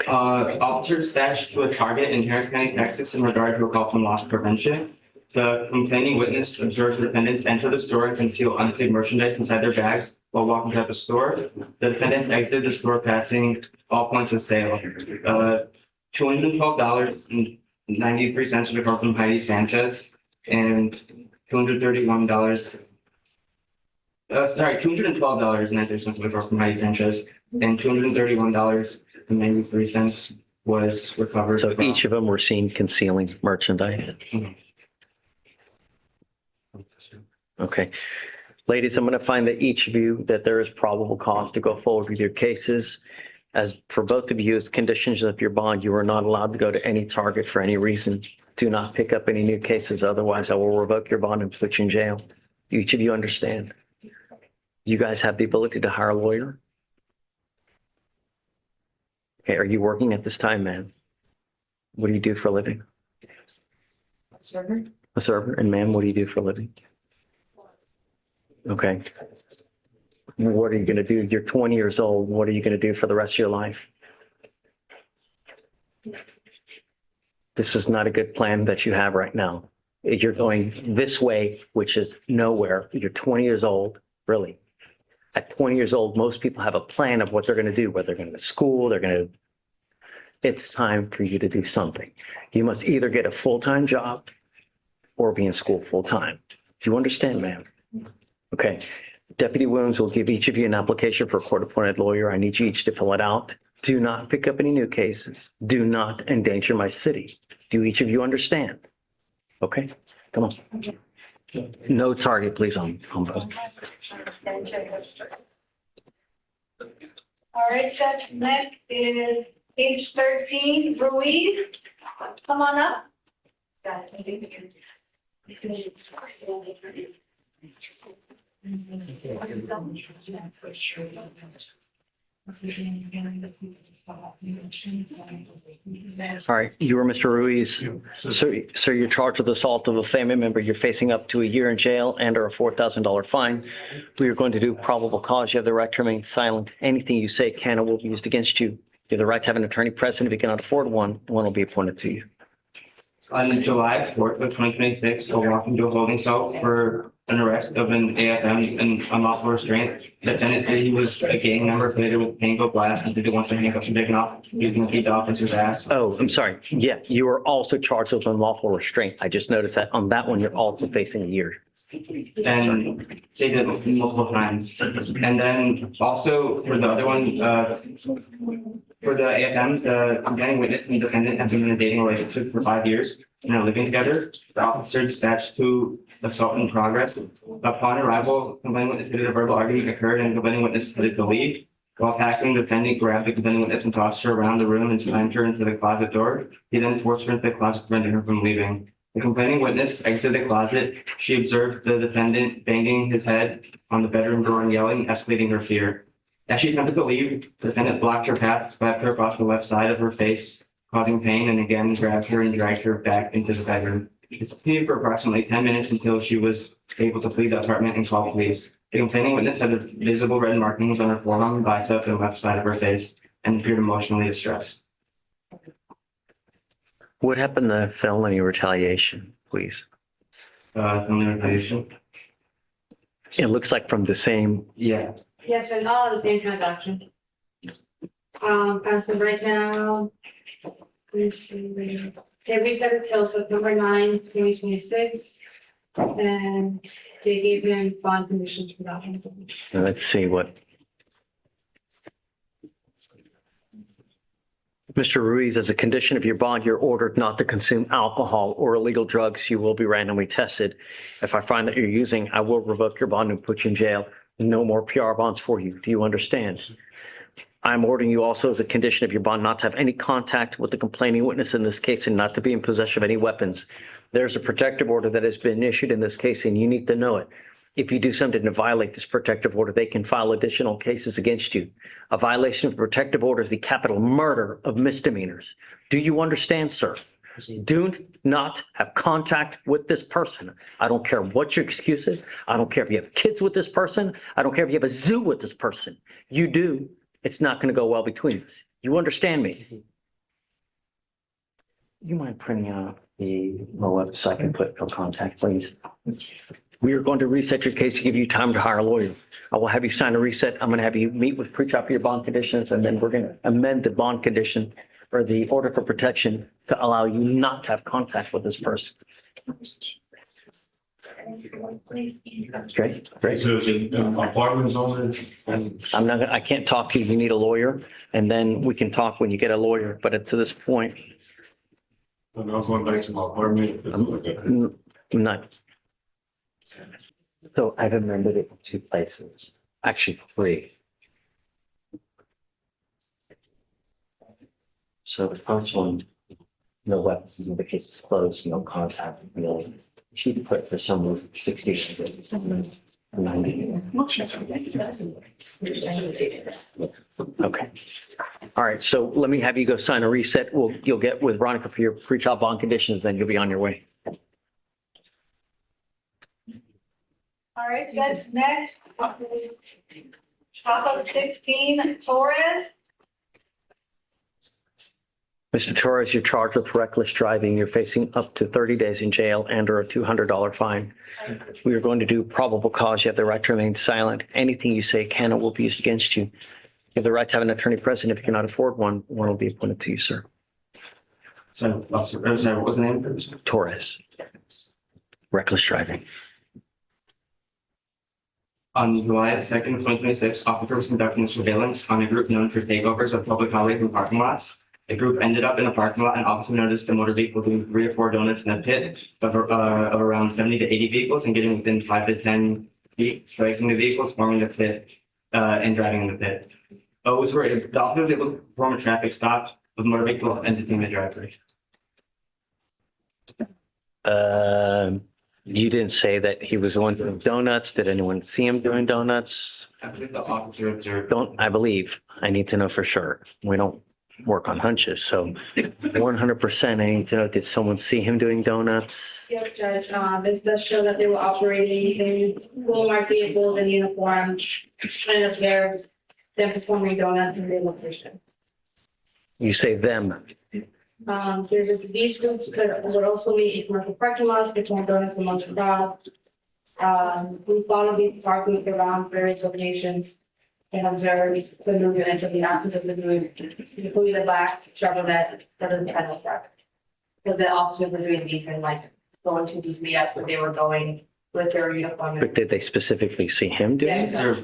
Officer dispatched to a target in Harris County, Texas in regard to a call from loss prevention. The complaining witness observes the defendants enter the store and conceal unpaid merchandise inside their bags while walking out the store. The defendants exited the store passing all points of sale. $212.93 was recovered from Heidi Sanchez and $212.93 was recovered from Heidi Sanchez and $231.93 was recovered. So each of them were seen concealing merchandise. Okay. Ladies, I'm going to find that each of you, that there is probable cause to go forward with your cases. As for both of you, as conditions of your bond, you are not allowed to go to any target for any reason. Do not pick up any new cases. Otherwise, I will revoke your bond and put you in jail. Each of you understand. You guys have the ability to hire a lawyer. Okay. Are you working at this time, ma'am? What do you do for a living? A server. A server. And ma'am, what do you do for a living? Okay. What are you going to do? You're 20 years old. What are you going to do for the rest of your life? This is not a good plan that you have right now. You're going this way, which is nowhere. You're 20 years old, really. At 20 years old, most people have a plan of what they're going to do, whether they're going to school, it's time for you to do something. You must either get a full-time job or be in school full-time. Do you understand, ma'am? Okay. Deputy Williams will give each of you an application for a court-appointed lawyer. I need you each to fill it out. Do not pick up any new cases. Do not endanger my city. Do each of you understand? Okay, come on. No target, please, on both. All right, Judge, next is page 13, Ruiz. Come on up. All right, you are Mr. Ruiz. So you're charged with assault of a family member. You're facing up to a year in jail and or a $4,000 fine. We are going to do probable cause. You have the right to remain silent. Anything you say can or will be used against you. You have the right to have an attorney present. If you cannot afford one will be appointed to you. On July 4th of 2026, a walk into a holding cell for an arrest of an AFM and unlawful restraint. The defendant said he was a gang member affiliated with Pango Blast and said he wants to handcuff him taken off. He was going to beat the officer's ass. Oh, I'm sorry. Yeah, you were also charged with unlawful restraint. I just noticed that on that one, you're also facing a year. And they did it multiple times. And then also for the other one, for the AFM, the complaining witness and defendant have been in a dating relationship for 5 years and are living together. The officer dispatched to assault in progress. Upon arrival, complaining witness stated a verbal argument occurred and complaining witness headed to leave. While packing, the defendant grabbed the complaining witness and tossed her around the room and slammed her into the closet door. He then forced her into the closet, preventing her from leaving. The complaining witness exited the closet. She observed the defendant banging his head on the bedroom door and yelling, escalating her fear. As she attempted to leave, the defendant blocked her path, slapped her across the left side of her face, causing pain, and again grabbed her and dragged her back into the bedroom. This continued for approximately 10 minutes until she was able to flee the apartment and call police. The complaining witness had visible red markings on her forearm, bicep, and left side of her face, and appeared emotionally distressed. What happened to felony retaliation, please? Felony retaliation? It looks like from the same, Yeah. Yes, and all the same transaction. So right now. They reset it till September 9, 2026. And they gave him bond conditions for that one. let's see what. Mr. Ruiz, as a condition of your bond, you're ordered not to consume alcohol or illegal drugs. You will be randomly tested. If I find that you're using, I will revoke your bond and put you in jail. No more PR bonds for you. Do you understand? I'm ordering you also as a condition of your bond not to have any contact with the complaining witness in this case and not to be in possession of any weapons. There's a protective order that has been issued in this case and you need to know it. If you do something to violate this protective order, they can file additional cases against you. A violation of the protective order is the capital murder of misdemeanors. Do you understand, sir? Do not have contact with this person. I don't care what your excuse is. I don't care if you have kids with this person. I don't care if you have a zoo with this person. You do. It's not going to go well between us. You understand me? You mind printing out the MOA so I can put no contact, please? We are going to reset your case to give you time to hire a lawyer. I will have you sign a reset. I'm going to have you meet with pre-trial for your bond conditions, and then we're going to amend the bond condition or the order for protection to allow you not to have contact with this person. Great, great. Apartments on it. I can't talk to you. You need a lawyer, and then we can talk when you get a lawyer. But to this point, I'm going back to my apartment. I'm not. So I've amended it in 2 places, actually 3. So the first one, no weapons, the case is closed, no contact, really. She put for some reason 60, 90. Okay. All right. So let me have you go sign a reset. You'll get with Veronica for your pre-trial bond conditions, then you'll be on your way. All right, Judge, next. Top of 16, Torres. Mr. Torres, you're charged with reckless driving. You're facing up to 30 days in jail and or a $200 fine. We are going to do probable cause. You have the right to remain silent. Anything you say can or will be used against you. You have the right to have an attorney present. If you cannot afford one, one will be appointed to you, sir. So, officer, what was the name? Torres. Reckless driving. On July 2nd, 2026, officers was conducting surveillance on a group known for takeovers of public highways and parking lots. The group ended up in a parking lot and officer noticed a motor vehicle doing 3 or 4 donuts in a pit of around 70 to 80 vehicles and getting within 5 to 10 feet, striking the vehicles, forming the pit, and driving in the pit. The officer was able to perform a traffic stop with motor vehicle entering the driveway. You didn't say that he was the one doing donuts. Did anyone see him doing donuts? I believe the officer observed. I believe. I need to know for sure. We don't work on hunches. So 100% I need to know, did someone see him doing donuts? Yes, Judge, it does show that they were operating in Walmart vehicles and uniform and observed them performing donuts in the location. You say them. There's these groups would also meet in commercial parking lots, between donuts and lunch crowd. We follow these park groups around various locations and observe the movements of the actions of the group, including the black Chevrolet that is kind of truck. Because the officers were doing these and like going to these meetups where they were going with their uniform. But did they specifically see him do it? Yes,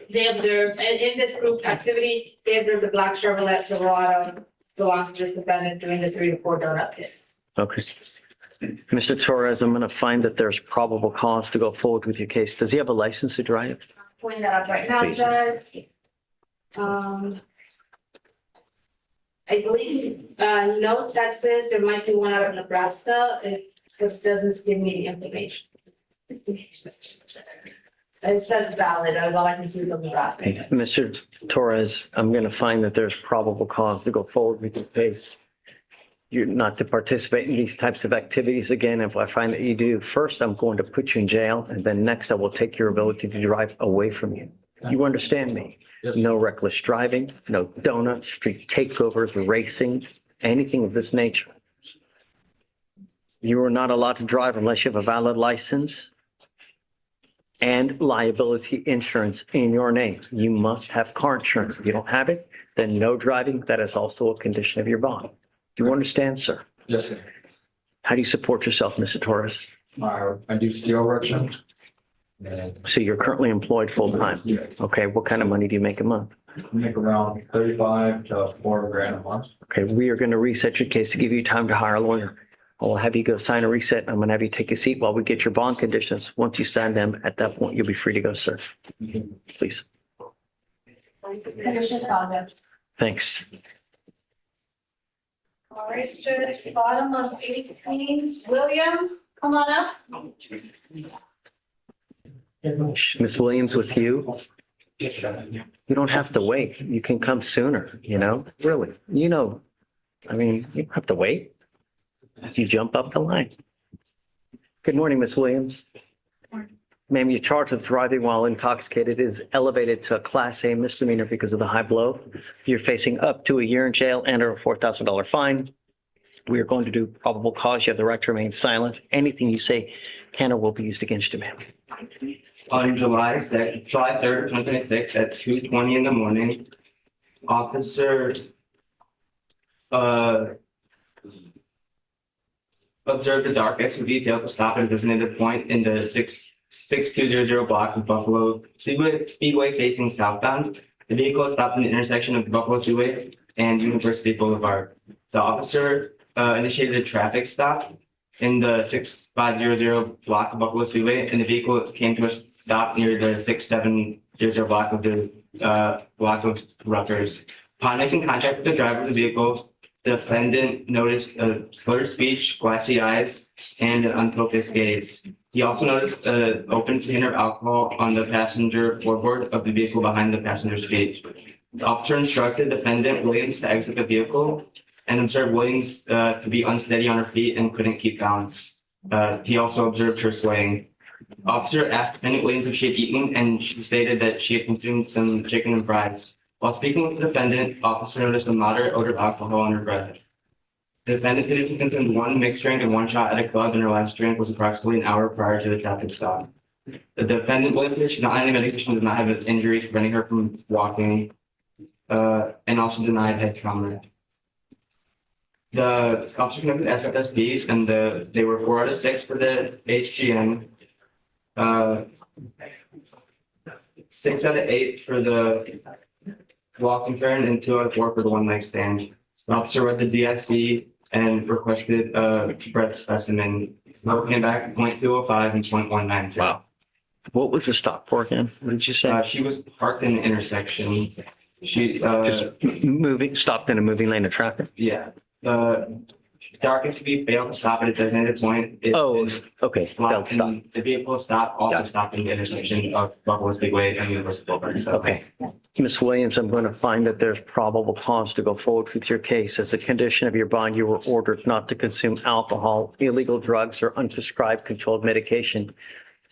they observed, and in this group activity, they observed the black Chevrolet Silverado belongs to this defendant doing the 3 to 4 donut pits. Okay. Mr. Torres, I'm going to find that there's probable cause to go forward with your case. Does he have a license to drive? Pulling that up right now, Please. Judge. I believe, no Texas, there might be one out of Nebraska, it just doesn't give me the information. It says valid, that is all I can see from Nebraska. Mr. Torres, I'm going to find that there's probable cause to go forward with your case. You're not to participate in these types of activities again. If I find that you do, first, I'm going to put you in jail, and then next, I will take your ability to drive away from you. You understand me? No reckless driving, no donuts, street takeovers, racing, anything of this nature. You are not allowed to drive unless you have a valid license and liability insurance in your name. You must have car insurance. If you don't have it, then no driving. That is also a condition of your bond. Do you understand, sir? Yes, sir. How do you support yourself, Mr. Torres? I do steel erection. And So you're currently employed full-time. yeah, Okay, what kind of money do you make a month? I make around 35 to $4,000 a month. Okay, we are going to reset your case to give you time to hire a lawyer. I'll have you go sign a reset. I'm going to have you take a seat while we get your bond conditions. Once you sign them, at that point, you'll be free to go, sir. Please. Conditions followed. Thanks. All right, Judge, bottom of 18, Williams, come on up. Ms. Williams, with you, you don't have to wait. You can come sooner, really. You don't have to wait. You jump up the line. Good morning, Ms. Williams. Ma'am, you're charged with driving while intoxicated is elevated to a Class A misdemeanor because of the high blow. You're facing up to a year in jail and a $4,000 fine. We are going to do probable cause. You have the right to remain silent. Anything you say can or will be used against you, ma'am. On July 3rd, 2026, at 2:20 in the morning, officer observed a dark SUV failed to stop at a designated point in the 6200 block of Buffalo Speedway facing southbound. The vehicle stopped in the intersection of the Buffalo Speedway and University Boulevard. The officer initiated a traffic stop in the 6500 block of Buffalo Speedway, and the vehicle came to a stop near the 6700 block of the block of Rutgers. Upon making contact with the driver of the vehicle, the defendant noticed a slurred speech, glassy eyes, and an unfocused gaze. He also noticed an open container of alcohol on the passenger floorboard of the vehicle behind the passenger's feet. The officer instructed defendant Williams to exit the vehicle and observed Williams to be unsteady on her feet and couldn't keep balance. He also observed her swaying. The officer asked defendant Williams if she had eaten, and she stated that she had consumed some chicken and fries. While speaking with the defendant, officer noticed a moderate odor of alcohol on her breath. The defendant stated she consumed one mixed drink and one shot at a club, and her last drink was approximately an hour prior to the traffic stop. The defendant believed that she did not have any medication, did not have injuries preventing her from walking, and also denied head trauma. The officer conducted SFSBs, and they were 4 out of 6 for the HGM, 6 out of 8 for the walk and turn, and 2 out of 4 for the one leg stand. The officer read the DSC and requested a breath specimen. Both came back 0.205 and 0.192. Wow. What was the stop for again? What did you say? She was parked in the intersection. She Just stopped in a moving lane of traffic? yeah. Dark SUV failed to stop at a designated point. Okay. Failed Blocked to stop. and the vehicle stopped, also Got it. stopped in the intersection of Buffalo Speedway and University Boulevard. So Okay. Ms. Williams, I'm going to find that there's probable cause to go forward with your case. As a condition of your bond, you were ordered not to consume alcohol, illegal drugs, or unprescribed controlled medication.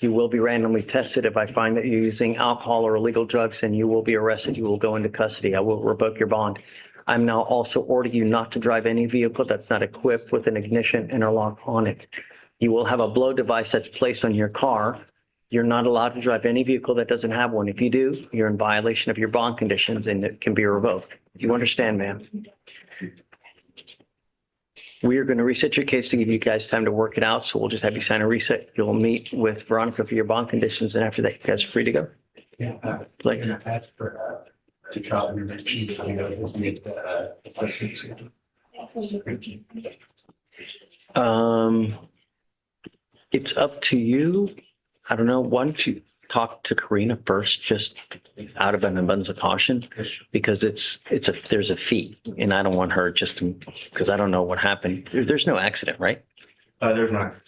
You will be randomly tested. If I find that you're using alcohol or illegal drugs, and you will be arrested. You will go into custody. I will revoke your bond. I'm now also ordering you not to drive any vehicle that's not equipped with an ignition interlock on it. You will have a blow device that's placed on your car. You're not allowed to drive any vehicle that doesn't have one. If you do, you're in violation of your bond conditions and it can be revoked. Do you understand, ma'am? We are going to reset your case to give you guys time to work it out. So we'll just have you sign a reset. You'll meet with Veronica for your bond conditions. And after that, you guys are free to go. Yeah. Like, Ask for, to trial intervention, coming out with the assessments. It's up to you. I don't know. Why don't you talk to Karina first, just out of an abundance of caution, because there's a fee, and I don't want her just to, because I don't know what happened. There's no accident, right? There's not.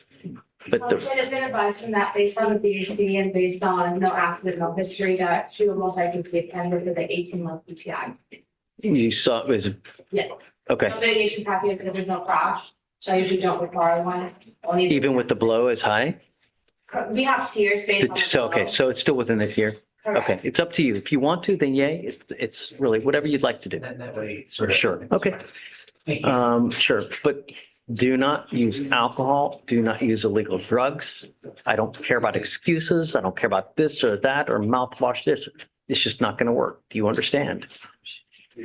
But It is advised from that based on the BAC and based on no accident, no history, that she will most likely be attended with an 18-month PTI. you saw it was, Yeah. okay. No mitigation package because there's no crash, so I usually don't require one. Only Even with the blow as high? we have tiers based on. So, okay, so it's still within the tier. Correct. Okay, it's up to you. If you want to, then yay. It's really whatever you'd like to do. That way. Sure. Okay. Sure, but do not use alcohol. Do not use illegal drugs. I don't care about excuses. I don't care about this or that or mouthwash this. It's just not going to work. Do you understand? All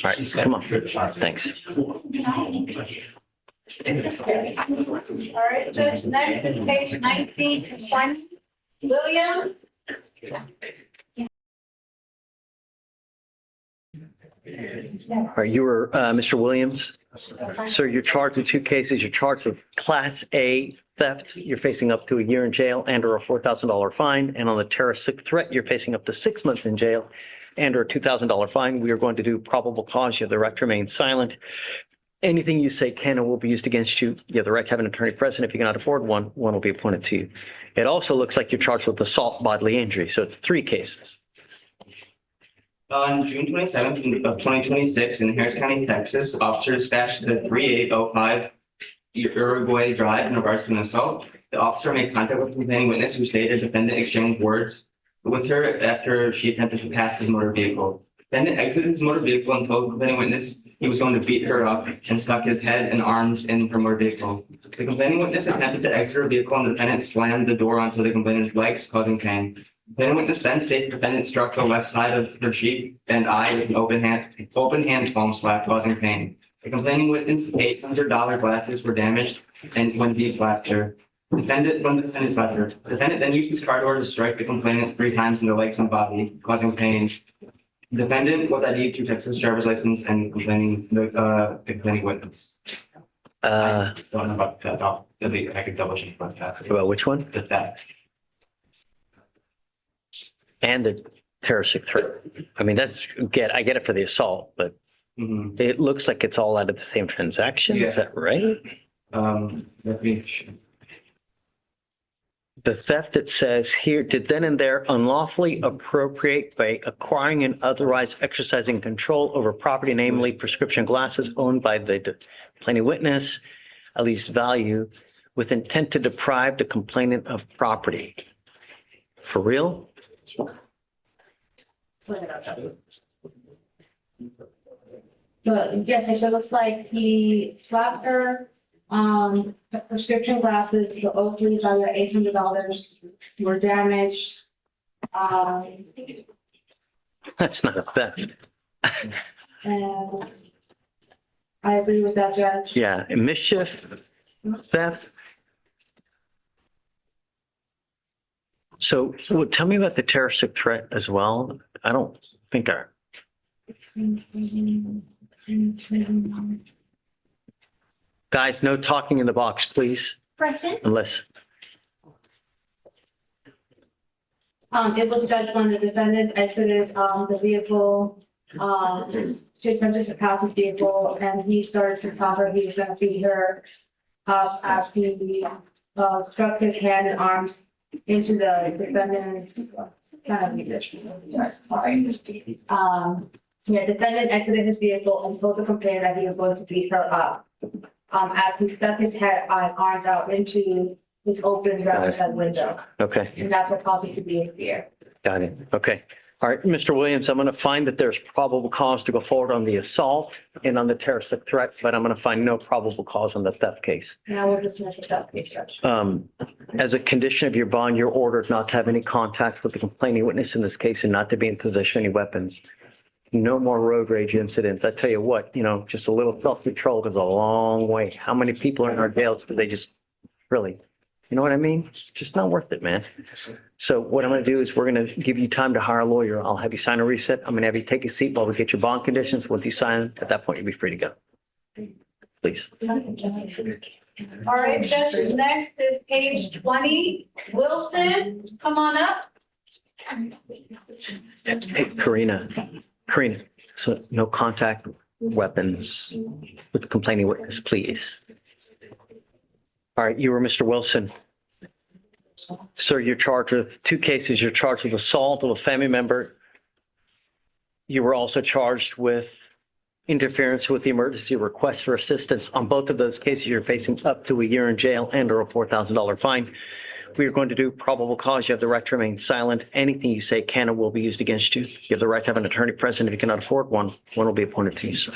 right, come on. Thanks. All right, Judge, next is page 19, 20, Williams. All right, you were Mr. Williams. Sir, you're charged with two cases. You're charged with Class A theft. You're facing up to a year in jail and or a $4,000 fine. And on the terroristic threat, you're facing up to 6 months in jail and or a $2,000 fine. We are going to do probable cause. You have the right to remain silent. Anything you say can and will be used against you. You have the right to have an attorney present. If you cannot afford one, one will be appointed to you. It also looks like you're charged with assault bodily injury. So it's 3 cases. On June 27th of 2026 in Harris County, Texas, officer dispatched the 3805 Uruguay Drive in regards to an assault. The officer made contact with the complaining witness who stated the defendant exchanged words with her after she attempted to pass his motor vehicle. Defendant exited his motor vehicle and told the complaining witness he was going to beat her up and stuck his head and arms in her motor vehicle. The complaining witness attempted to exit her vehicle and the defendant slammed the door onto the complainant's legs, causing pain. The complaining witness then states the defendant struck the left side of her cheek and eye with an open hand palm slap, causing pain. The complaining witness' $800 glasses were damaged and when he slapped her. The defendant then used his car door to strike the complainant 3 times in the legs and body, causing pain. The defendant was ID'd through Texas driver's license and the complaining witness. I don't know about that. I could double check about that. About which one? The theft. And the terroristic threat. I mean, I get it for the assault, but it looks like it's all out of the same transaction. Yeah. Is that right? Let me. The theft, it says here, did then and there unlawfully appropriate by acquiring and otherwise exercising control over property, namely prescription glasses owned by the complaining witness, at least value, with intent to deprive the complainant of property. For real? Yes, so it looks like he slapped her, the prescription glasses, the Oakley's value at $800 were damaged. That's not a theft. And I agree with that, Judge. Yeah, mischief, theft. So tell me about the terroristic threat as well. I don't think Guys, no talking in the box, please, Preston? unless, It was judged when the defendant exited, the vehicle, she attempted to pass the vehicle and he started to tell her he was gonna beat her up as he, struck his hand and arms into the defendant's, defendant exited his vehicle and told the complainant that he was going to beat her up. As he stuck his head and arms out into his open driver's side window. okay, And that's what caused it to be in fear. got it. Okay. All right, Mr. Williams, I'm going to find that there's probable cause to go forward on the assault and on the terroristic threat, but I'm going to find no probable cause on the theft case. And I will dismiss the theft case, Judge. As a condition of your bond, you're ordered not to have any contact with the complaining witness in this case and not to be in possession of any weapons. No more road rage incidents. I tell you what, just a little self-control goes a long way. How many people are in our jails because they just really, you know what I mean? It's just not worth it, man. So what I'm going to do is we're going to give you time to hire a lawyer. I'll have you sign a reset. I'm going to have you take a seat while we get your bond conditions. Once you sign, at that point, you'll be free to go. Please. All right, Judge, next is page 20. Wilson, come on up. Hey, Karina, so no contact weapons with the complaining witness, please. All right, you were Mr. Wilson. Sir, you're charged with 2 cases. You're charged with assault of a family member. You were also charged with interference with the emergency request for assistance. On both of those cases, you're facing up to a year in jail and or a $4,000 fine. We are going to do probable cause. You have the right to remain silent. Anything you say can and will be used against you. You have the right to have an attorney present. If you cannot afford one will be appointed to you, sir.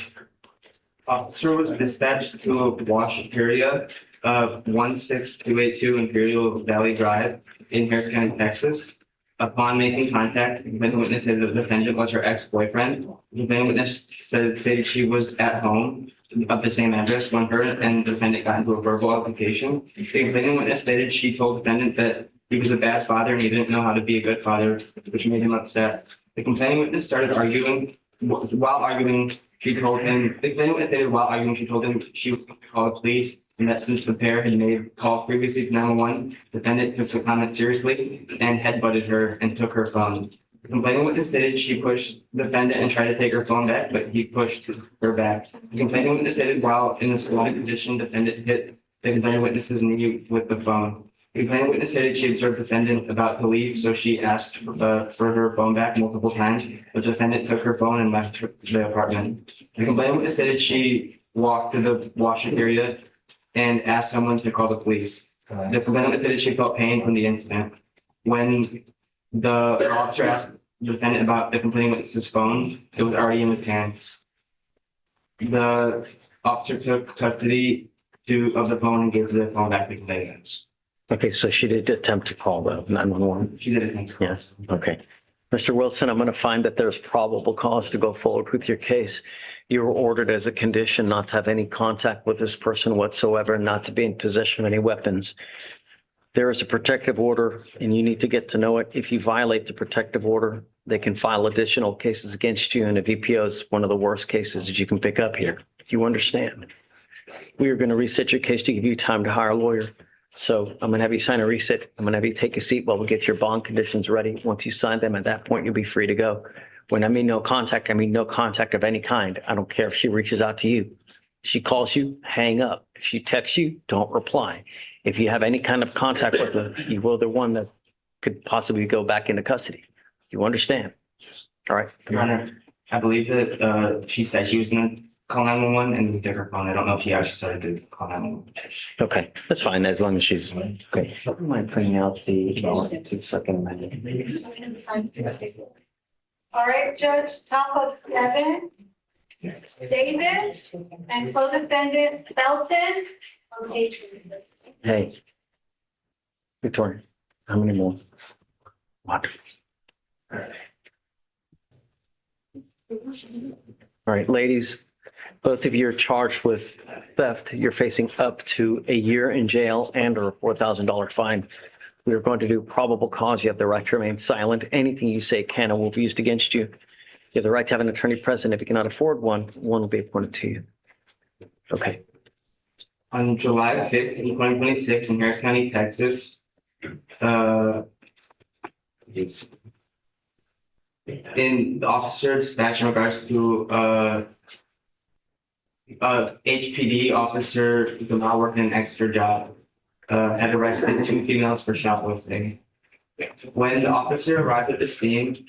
Officer was dispatched to Wash area 16282 Imperial Valley Drive in Harris County, Texas. Upon making contact, the complaining witness said that the defendant was her ex-boyfriend. The complaining witness stated she was at home of the same address when her and the defendant got into a verbal altercation. The complaining witness stated she told the defendant that he was a bad father and he didn't know how to be a good father, which made him upset. The complaining witness started arguing. While arguing, she told him, the complaining witness stated while arguing, she told him she was going to call the police and that since the pair had made call previously to 911, the defendant took the comment seriously and headbutted her and took her phone. The complaining witness stated she pushed the defendant and tried to take her phone back, but he pushed her back. The complaining witness stated while in the squatted position, the defendant hit the complaining witness's knee with the phone. The complaining witness stated she observed the defendant about to leave, so she asked for her phone back multiple times, but the defendant took her phone and left the apartment. The complaining witness stated she walked to the washing area and asked someone to call the police. The complainant stated she felt pain from the incident. When the officer asked the defendant about the complaining witness's phone, it was already in his hands. The officer took custody of the phone and gave the phone back to the complainant. Okay, so she did attempt to call the 911. She did it. Yeah, okay. Mr. Wilson, I'm going to find that there's probable cause to go forward with your case. You were ordered as a condition not to have any contact with this person whatsoever, not to be in possession of any weapons. There is a protective order and you need to get to know it. If you violate the protective order, they can file additional cases against you, and a VPO is one of the worst cases that you can pick up here. You understand? We are going to reset your case to give you time to hire a lawyer. So I'm going to have you sign a reset. I'm going to have you take a seat while we get your bond conditions ready. Once you sign them, at that point, you'll be free to go. When I mean no contact, I mean no contact of any kind. I don't care if she reaches out to you. She calls you, hang up. If she texts you, don't reply. If you have any kind of contact with her, you will the one that could possibly go back into custody. You understand? All right. Your Honor, I believe that she said she was going to call 911 and we took her phone. I don't know if she actually started to call 911. Okay, that's fine as long as she's okay. I don't mind printing out the 2-second amendment. All right, Judge, top of 7. Davis and co-defendant Felton. Hey, Victoria, how many more? What? All right, ladies, both of you are charged with theft. You're facing up to a year in jail and or a $4,000 fine. We are going to do probable cause. You have the right to remain silent. Anything you say can and will be used against you. You have the right to have an attorney present. If you cannot afford one will be appointed to you. Okay. On July 5th, 2026 in Harris County, Texas, in the officer dispatch in regards to HPD officer Gamal working an extra job, had arrested 2 females for shoplifting. When the officer arrived at the scene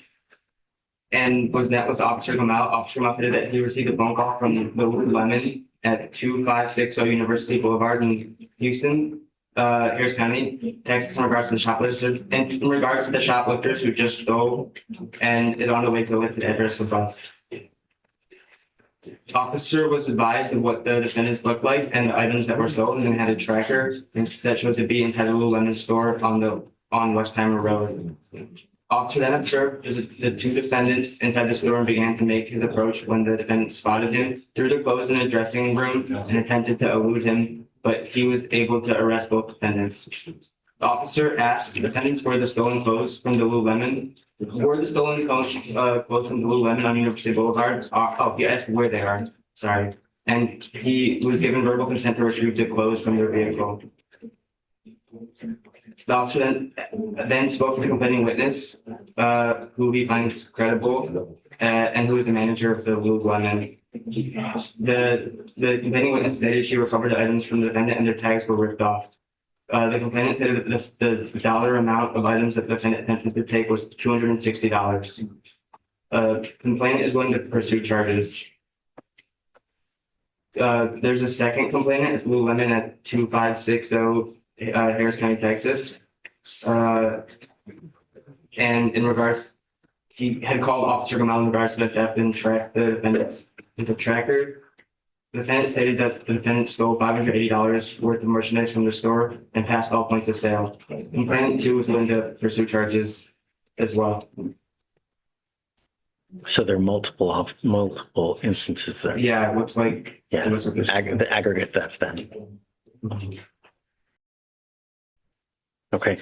and was met with Officer Gamal stated that he received a phone call from the Lululemon at 2560 University Boulevard in Houston. Harris County, Texas, in regards to the shoplifters, in regards to the shoplifters who just stole and is on the way to the listed address above. Officer was advised of what the defendants looked like and the items that were stolen and had a tracker that showed to be inside a Lululemon store on Westheimer Road. Officer then observed the two defendants inside the store and began to make his approach when the defendant spotted him, threw the clothes in a dressing room and attempted to elude him, but he was able to arrest both defendants. The officer asked the defendants where the stolen clothes from the Lululemon, where the stolen clothes from the Lululemon on University Boulevard. He asked where they are, sorry. And he was given verbal consent to retrieve the clothes from their vehicle. The officer then spoke to the complaining witness, who he finds credible, and who is the manager of the Lululemon. The complaining witness stated she recovered the items from the defendant and their tags were ripped off. The complainant stated that the dollar amount of items that the defendant attempted to take was $260. Complainant is willing to pursue charges. There's a second complainant, Lululemon, at 2560 Harris County, Texas. And in regards, he had called Officer Gamal in regards to the theft and tracked the defendants with the tracker. The defendant stated that the defendant stole $580 worth of merchandise from the store and passed all points of sale. Complainant 2 was willing to pursue charges as well. So there are multiple instances there. Yeah, it looks like. Yeah, it was a- the aggregate theft then. Okay,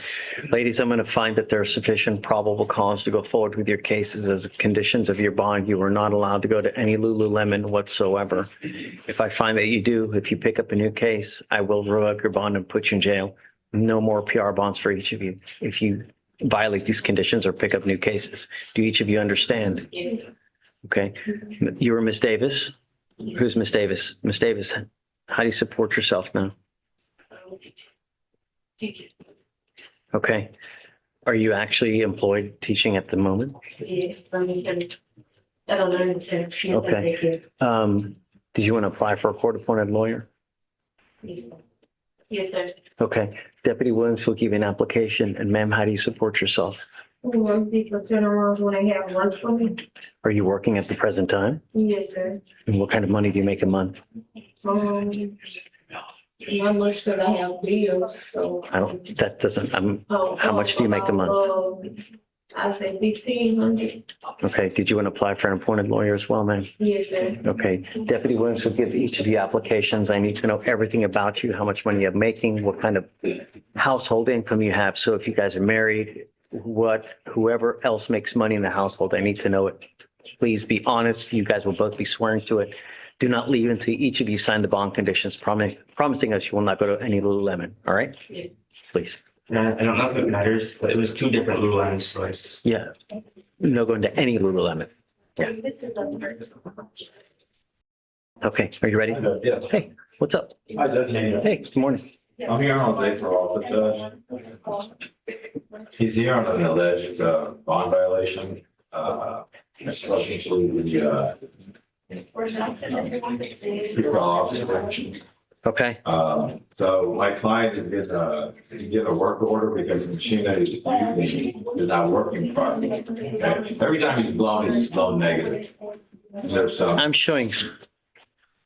ladies, I'm going to find that there's sufficient probable cause to go forward with your cases. As conditions of your bond, you are not allowed to go to any Lululemon whatsoever. If I find that you do, if you pick up a new case, I will revoke your bond and put you in jail. No more PR bonds for each of you if you violate these conditions or pick up new cases. Do each of you understand? Yes. Okay, you were Miss Davis. Who's Miss Davis? Miss Davis, how do you support yourself now? Okay. Are you actually employed teaching at the moment? Yeah, I don't understand. Okay. Did you want to apply for a court-appointed lawyer? Yes, sir. Okay. Deputy Williams will give you an application. And ma'am, how do you support yourself? People turn around when I have lunch for me. Are you working at the present time? Yes, sir. And what kind of money do you make a month? Not much that I have bills, so. That doesn't, how much do you make a month? I say 1,500. Okay. Did you want to apply for an appointed lawyer as well, ma'am? Yes, sir. Okay. Deputy Williams will give each of you applications. I need to know everything about you, how much money you're making, what kind of household income you have. So if you guys are married, whoever else makes money in the household, I need to know it. Please be honest. You guys will both be swearing to it. Do not leave until each of you sign the bond conditions, promising us you will not go to any Lululemon. All right? Yeah. Please. I don't know if it matters, but it was 2 different Lululemon stores. Yeah. No going to any Lululemon. Yeah. This is the first. Okay. Are you ready? Yes. Hey, what's up? Hi, Judge. Hey, good morning. I'm here on day for office, Judge. He's here on an alleged bond violation. Especially the Okay. So my client is getting a work order because the machine that he's using is not working properly. Okay. Every time he's blown negative. So, I'm showing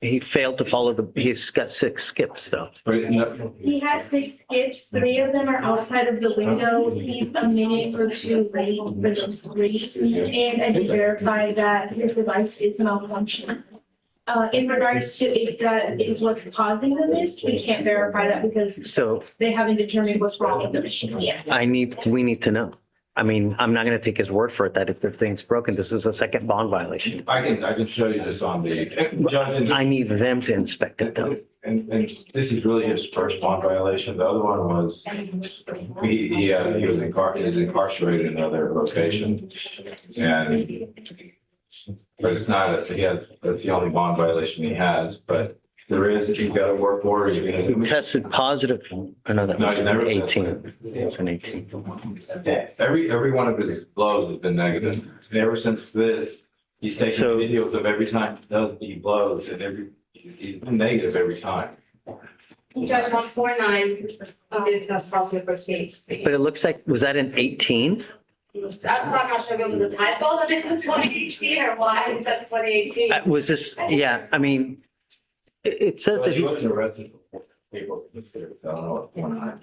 he failed to follow he's got 6 skips though. He has 6 skips. 3 of them are outside of the window. He's a minute or 2 late for those 3. And I did verify that his device is malfunctioning. In regards to if that is what's causing the miss, we can't verify that because So they haven't determined what's wrong with the machine yet. we need to know. I mean, I'm not going to take his word for it that if the thing's broken, this is a second bond violation. I can show you this on the judge. I need them to inspect it though. And this is really his first bond violation. The other one was, he was incarcerated in another location. But it's not, that's the only bond violation he has, but he's got a work order. He tested positive. Oh, no, that No, was he never 18. It's an 18. Every one of his blows has been negative. And ever since this, he's taking videos of every time he blows and he's been negative every time. Judge 149, did test positive for THC. But it looks like, was that an 18? I'm not sure if it was a typo that they put 2018 or why it says 2018. Was this, yeah, I mean, it says that He he, wasn't arrested for people. I don't know what's going on.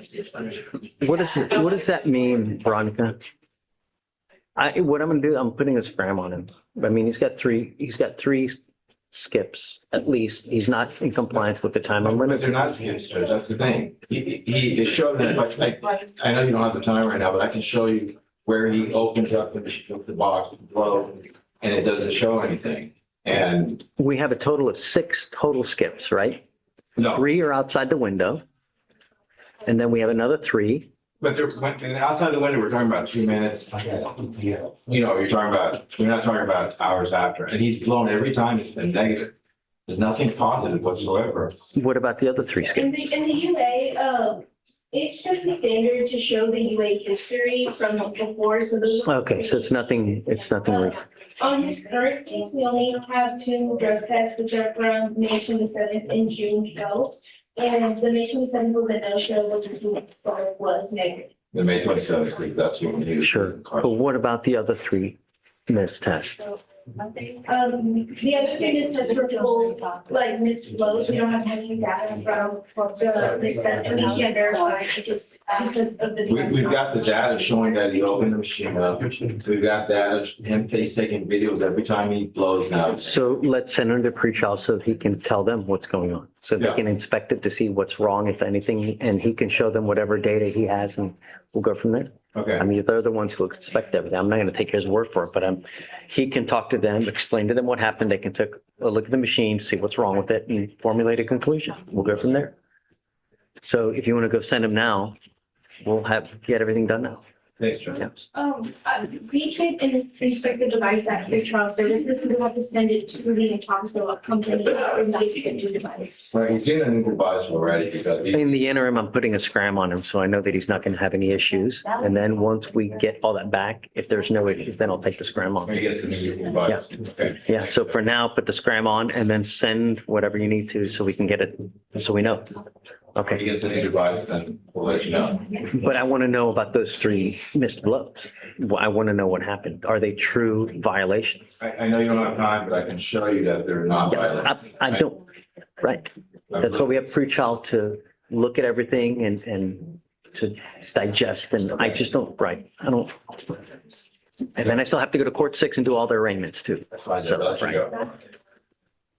what does that mean, Veronica? What I'm gonna do, I'm putting a scram on him. I mean, he's got three skips at least. He's not in compliance with the time But limit. they're not skips, Judge, that's the thing. He showed that, like, I know you don't have the time right now, but I can show you where he opens up the box, the flow, and it doesn't show anything. And We have a total of 6 total skips, right? no, 3 are outside the window. And then we have another 3. but and outside the window, we're talking about 2 minutes. You know, we're not talking about hours after, and he's blown every time it's been negative. There's nothing positive whatsoever. What about the other 3 skips? In the UA, it's just the standard to show the UA history from before, so those. Okay, so it's nothing recent. On his current case, we only have 2 drug tests, which are from May 27th and June 12th. And the May 27th was a no-show, which was negative. The May 27th week, that's when he. Sure. But what about the other 3 missed tests? The other thing is just for full, like, missed flows, we don't have any data from the missed test, and we can't verify because of the. We've got the data showing that he opened the machine up. We've got data, he's taking videos every time he blows now. So let's send him to pre-trial so that he can tell them what's going on. So they Yeah. can inspect it to see what's wrong, if anything, and he can show them whatever data he has and we'll go from there. Okay. I mean, they're the ones who expect everything. I'm not going to take his word for it, but he can talk to them, explain to them what happened. They can take a look at the machine, see what's wrong with it and formulate a conclusion. We'll go from there. So if you want to go send him now, we'll get everything done now. Thanks, John. We can inspect the device at pre-trial services, so we have to send it to the Intoxil company and they can do the device. Well, he's in an device already because he. In the interim, I'm putting a scram on him, so I know that he's not going to have any issues. And then once we get all that back, if there's no issues, then I'll take the scram on. When he gets in the device. Okay. Yeah, so for now, put the scram on and then send whatever you need to so we can get it, so we know. When he Okay, gets a new device, then we'll let you know. but I want to know about those 3 missed blows. I want to know what happened. Are they true violations? I know you don't have time, but I can show you that they're not Yeah, violent. I don't, right. That's why we have pre-trial to look at everything and to digest, and I just don't, right, I don't. And then I still have to go to court 6 and do all their arraignments too. That's fine. So, I'll let you right. go.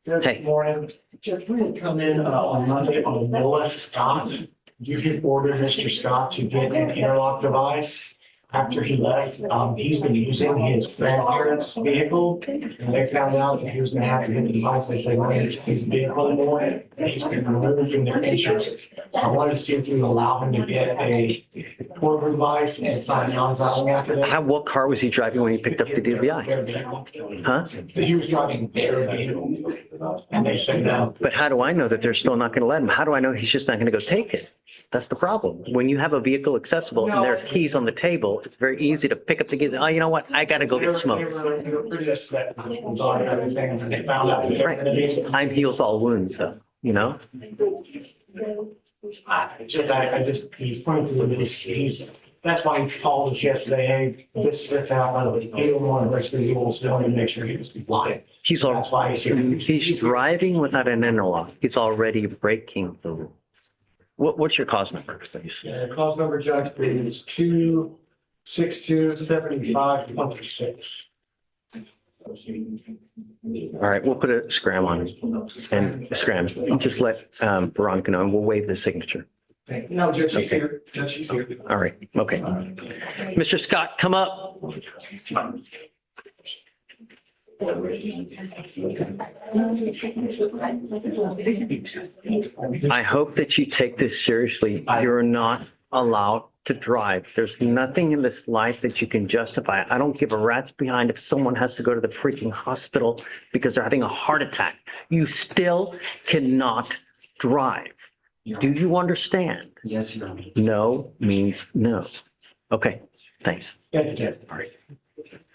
Hey. Good morning. Judge, we had come in on Monday on Noah Scott. You had ordered Mr. Scott to get an interlock device. After he left, he's been using his grandparents' vehicle. And they found out that he was gonna have to get the device. They said, "Why don't you use the vehicle anymore?" And he's been removed from their insurance. I wanted to see if you would allow him to get a portable device and sign non-driving after that. What car was he driving when he picked up the DVI? Huh? He was driving their vehicle. And they said no. But how do I know that they're still not going to let him? How do I know he's just not going to go take it? That's the problem. When you have a vehicle accessible and there are keys on the table, it's very easy to pick up the keys. Oh, you know what? I got to go get smoked. They were pretty upset. It was on everything, and they found out. Right. Time heals all wounds though, you know? He's pointing to the, that's why he called us yesterday, hey, this is out, he didn't want to risk the rules, so to make sure he was compliant. That's why he's here. He's driving without an interlock. He's already breaking the rule. What's your cause number, please? Cause number, Judge, is 2627526. All right, we'll put a scram on it and scram. Just let Veronica know and we'll waive the signature. No, Judge, she's here. Judge, she's here. All right, okay. Mr. Scott, come up. I hope that you take this seriously. You're not allowed to drive. There's nothing in this life that you can justify. I don't give a rat's behind if someone has to go to the freaking hospital because they're having a heart attack. You still cannot drive. Do you understand? Yes, Your Honor. No means no. Okay, thanks. Thank you, Judge. All right.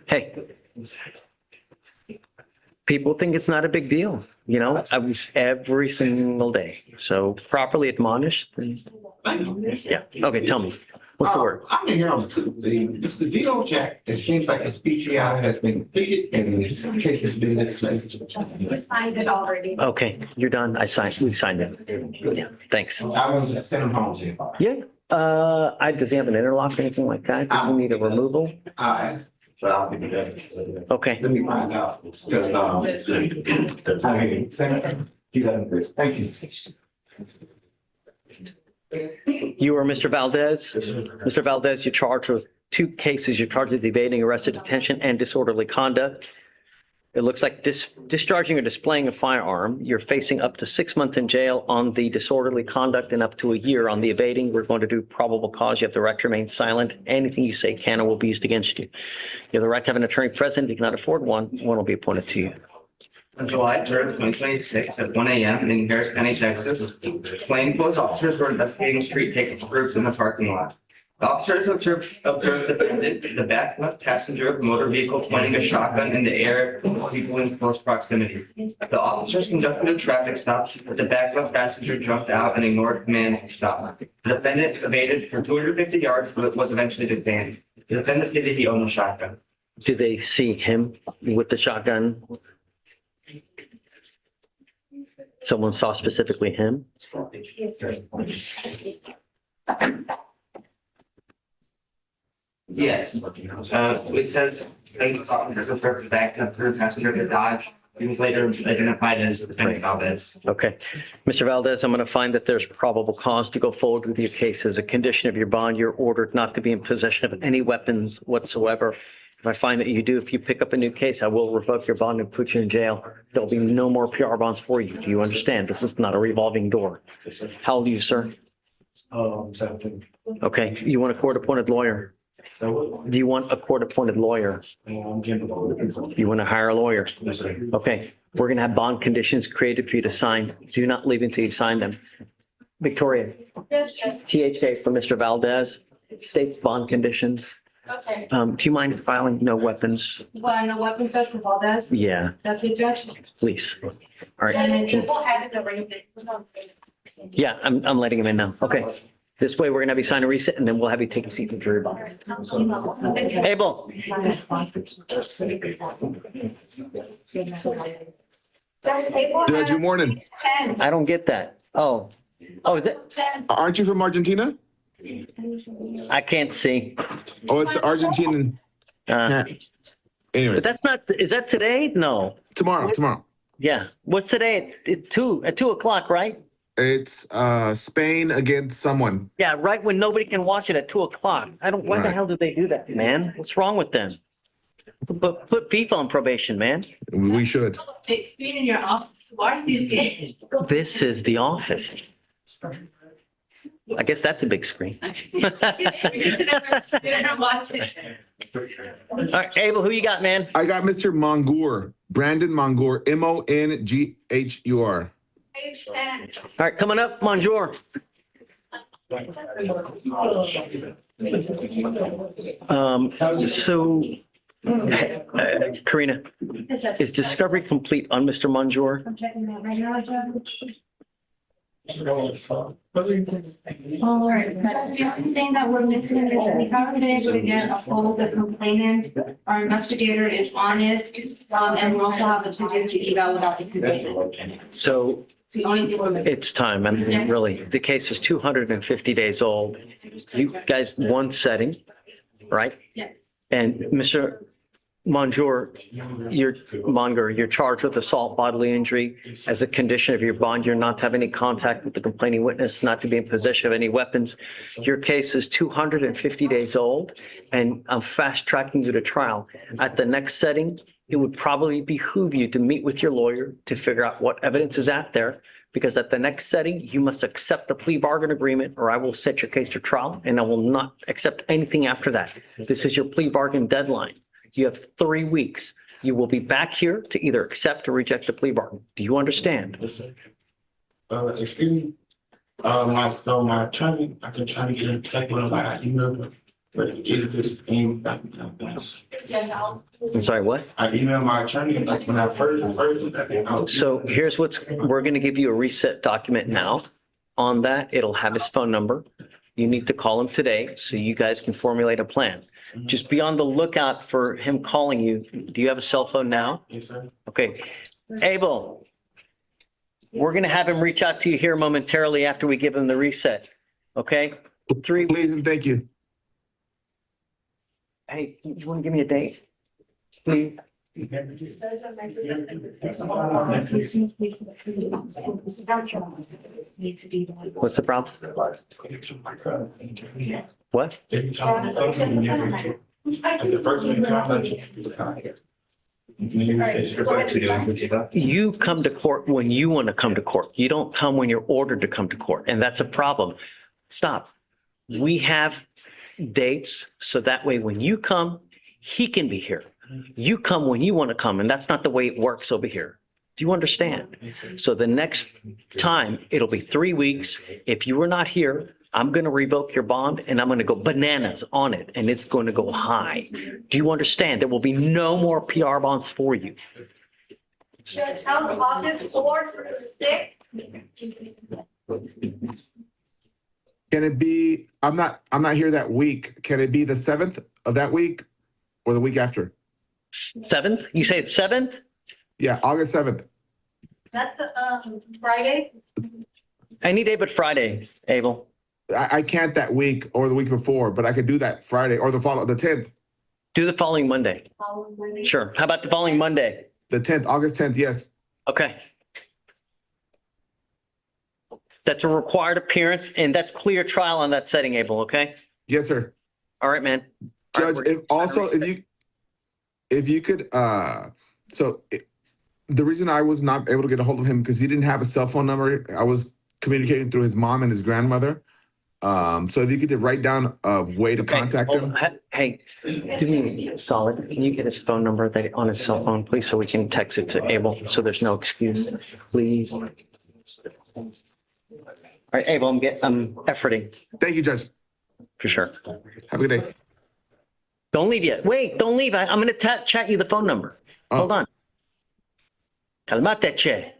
Hey. People think it's not a big deal. You know, I was every single day. So properly admonished. Then, yeah. Okay. Tell me. What's the word? I'm here on the DOJ. It seems like a PCI has been completed and this case has been dismissed. You signed it already. Okay. You're done. We signed it. Yeah. Thanks. I was sent him home. Yeah. Does he have an interlock or anything like that? Does he need a removal? I asked, but I'll be that. Okay. Let me find out. Because, thank you. You are Mr. Valdez. Mr. Valdez, you're charged with 2 cases. You're charged with evading arrested detention and disorderly conduct. It looks like discharging or displaying a firearm. You're facing up to 6 months in jail on the disorderly conduct and up to a year on the evading. We're going to do probable cause. You have the right to remain silent. Anything you say can or will be used against you. You have the right to have an attorney present. If you cannot afford one, one will be appointed to you. On July 3rd, 2026, at 1 a.m. in Harris County, Texas, plainclothes officers were investigating street pickup groups in the parking lot. The officers observed the back left passenger of the motor vehicle pointing a shotgun in the air with people in close proximity. The officers conducted a traffic stop, but the back left passenger jumped out and ignored commands to stop. The defendant evaded for 250 yards, but was eventually detained. The defendant stated he owned the shotgun. Do they see him with the shotgun? Someone saw specifically him? Yes. It says there's a third back of the passenger to Dodge. He was later identified as defendant Valdez. Okay. Mr. Valdez, I'm going to find that there's probable cause to go forward with your case. As a condition of your bond, you're ordered not to be in possession of any weapons whatsoever. If I find that you do, if you pick up a new case, I will revoke your bond and put you in jail. There'll be no more PR bonds for you. Do you understand? This is not a revolving door. How old are you, sir? 17. Okay. You want a court-appointed lawyer? Do you want a court-appointed lawyer? You want to hire a lawyer? Okay. We're going to have bond conditions created for you to sign. Do not leave until you sign them. Victoria, Yes, Judge. THA for Mr. Valdez, states bond conditions. Okay. Do you mind filing no weapons? Well, no weapon search for Valdez. Yeah, That's it, Judge. please. All right. And then people had an arraignment. Yeah, I'm letting him in now. Okay. This way, we're going to have you sign a receipt and then we'll have you take a seat in the jury box. Abel, Judge, good morning. I don't get that. Oh, Aren't you from Argentina? I can't see. Oh, it's Argentinian. Anyway, But that's not, is that today? No. tomorrow. Yeah. What's today? At 2:00, right? It's Spain against someone. Yeah, right when nobody can watch it at 2:00. Why the Right. hell did they do that, man? What's wrong with them? Put FIFA on probation, man. We should. Big screen in your office. Watch the This is the office. I guess that's a big screen. Watch it. All right, Abel, who you got, man? I got Mr. Mongoor, Brandon Mongoor, Monghur. page 10. All right, coming up, Bonjour. Karina, Yes, Judge. is discovery complete on Mr. Monjour? I'm checking that right now, Judge. All right, but the only thing that we're missing is we haven't been able to get a hold of the complainant. Our investigator is on it, and we also have to do to eval without the complainant. So It's the only thing we're missing. it's time. I mean, really, the case is 250 days old. You guys, one setting, right? Yes. And Mr. Monjour, you're charged with assault, bodily injury. As a condition of your bond, you're not to have any contact with the complaining witness, not to be in possession of any weapons. Your case is 250 days old, and I'm fast tracking you to trial. At the next setting, it would probably behoove you to meet with your lawyer to figure out what evidence is out there, because at the next setting, you must accept the plea bargain agreement, or I will set your case to trial, and I will not accept anything after that. This is your plea bargain deadline. You have 3 weeks. You will be back here to either accept or reject the plea bargain. Do you understand? Excuse me. My attorney, I've been trying to get in touch with him. I emailed him. I'm sorry, what? I emailed my attorney, like when I first that. So here's we're going to give you a reset document now. On that, it'll have his phone number. You need to call him today so you guys can formulate a plan. Just be on the lookout for him calling you. Do you have a cell phone now? Yes, sir. Okay. Abel, we're going to have him reach out to you here momentarily after we give him the reset. Okay? 3 weeks. Please and thank you. Hey, you want to give me a date? Please? What's the problem? What? The first one You come to court when you want to come to court. You don't come when you're ordered to come to court. And that's a problem. Stop. We have dates so that way when you come, he can be here. You come when you want to come, and that's not the way it works over here. Do you understand? So the next time, it'll be 3 weeks. If you were not here, I'm going to revoke your bond and I'm going to go bananas on it and it's going to go high. Do you understand? There will be no more PR bonds for you. Judge, how's August 4th through the 6th? Can it be, I'm not here that week. Can it be the 7th of that week or the week after? 7th? You say 7th? Yeah, August 7th. That's Friday. Any day but Friday, Abel. I can't that week or the week before, but I could do that Friday or the 10th. Do the following Monday. Sure. How about the following Monday? The 10th, August 10th, yes. Okay. That's a required appearance and that's clear trial on that setting, Abel, okay? Yes, sir. All right, man. Judge, if you could, the reason I was not able to get a hold of him because he didn't have a cell phone number. I was communicating through his mom and his grandmother. So if you could write down a way to contact him. Hey, do me a solid. Can you get his phone number on his cell phone, please, so we can text it to Abel, so there's no excuse, please. All right, Abel, I'm efforting. Thank you, Judge. For sure. Have a good day. Don't leave yet. Wait, don't leave. I'm going to chat you the phone number. Oh. Hold on. Calmate, che.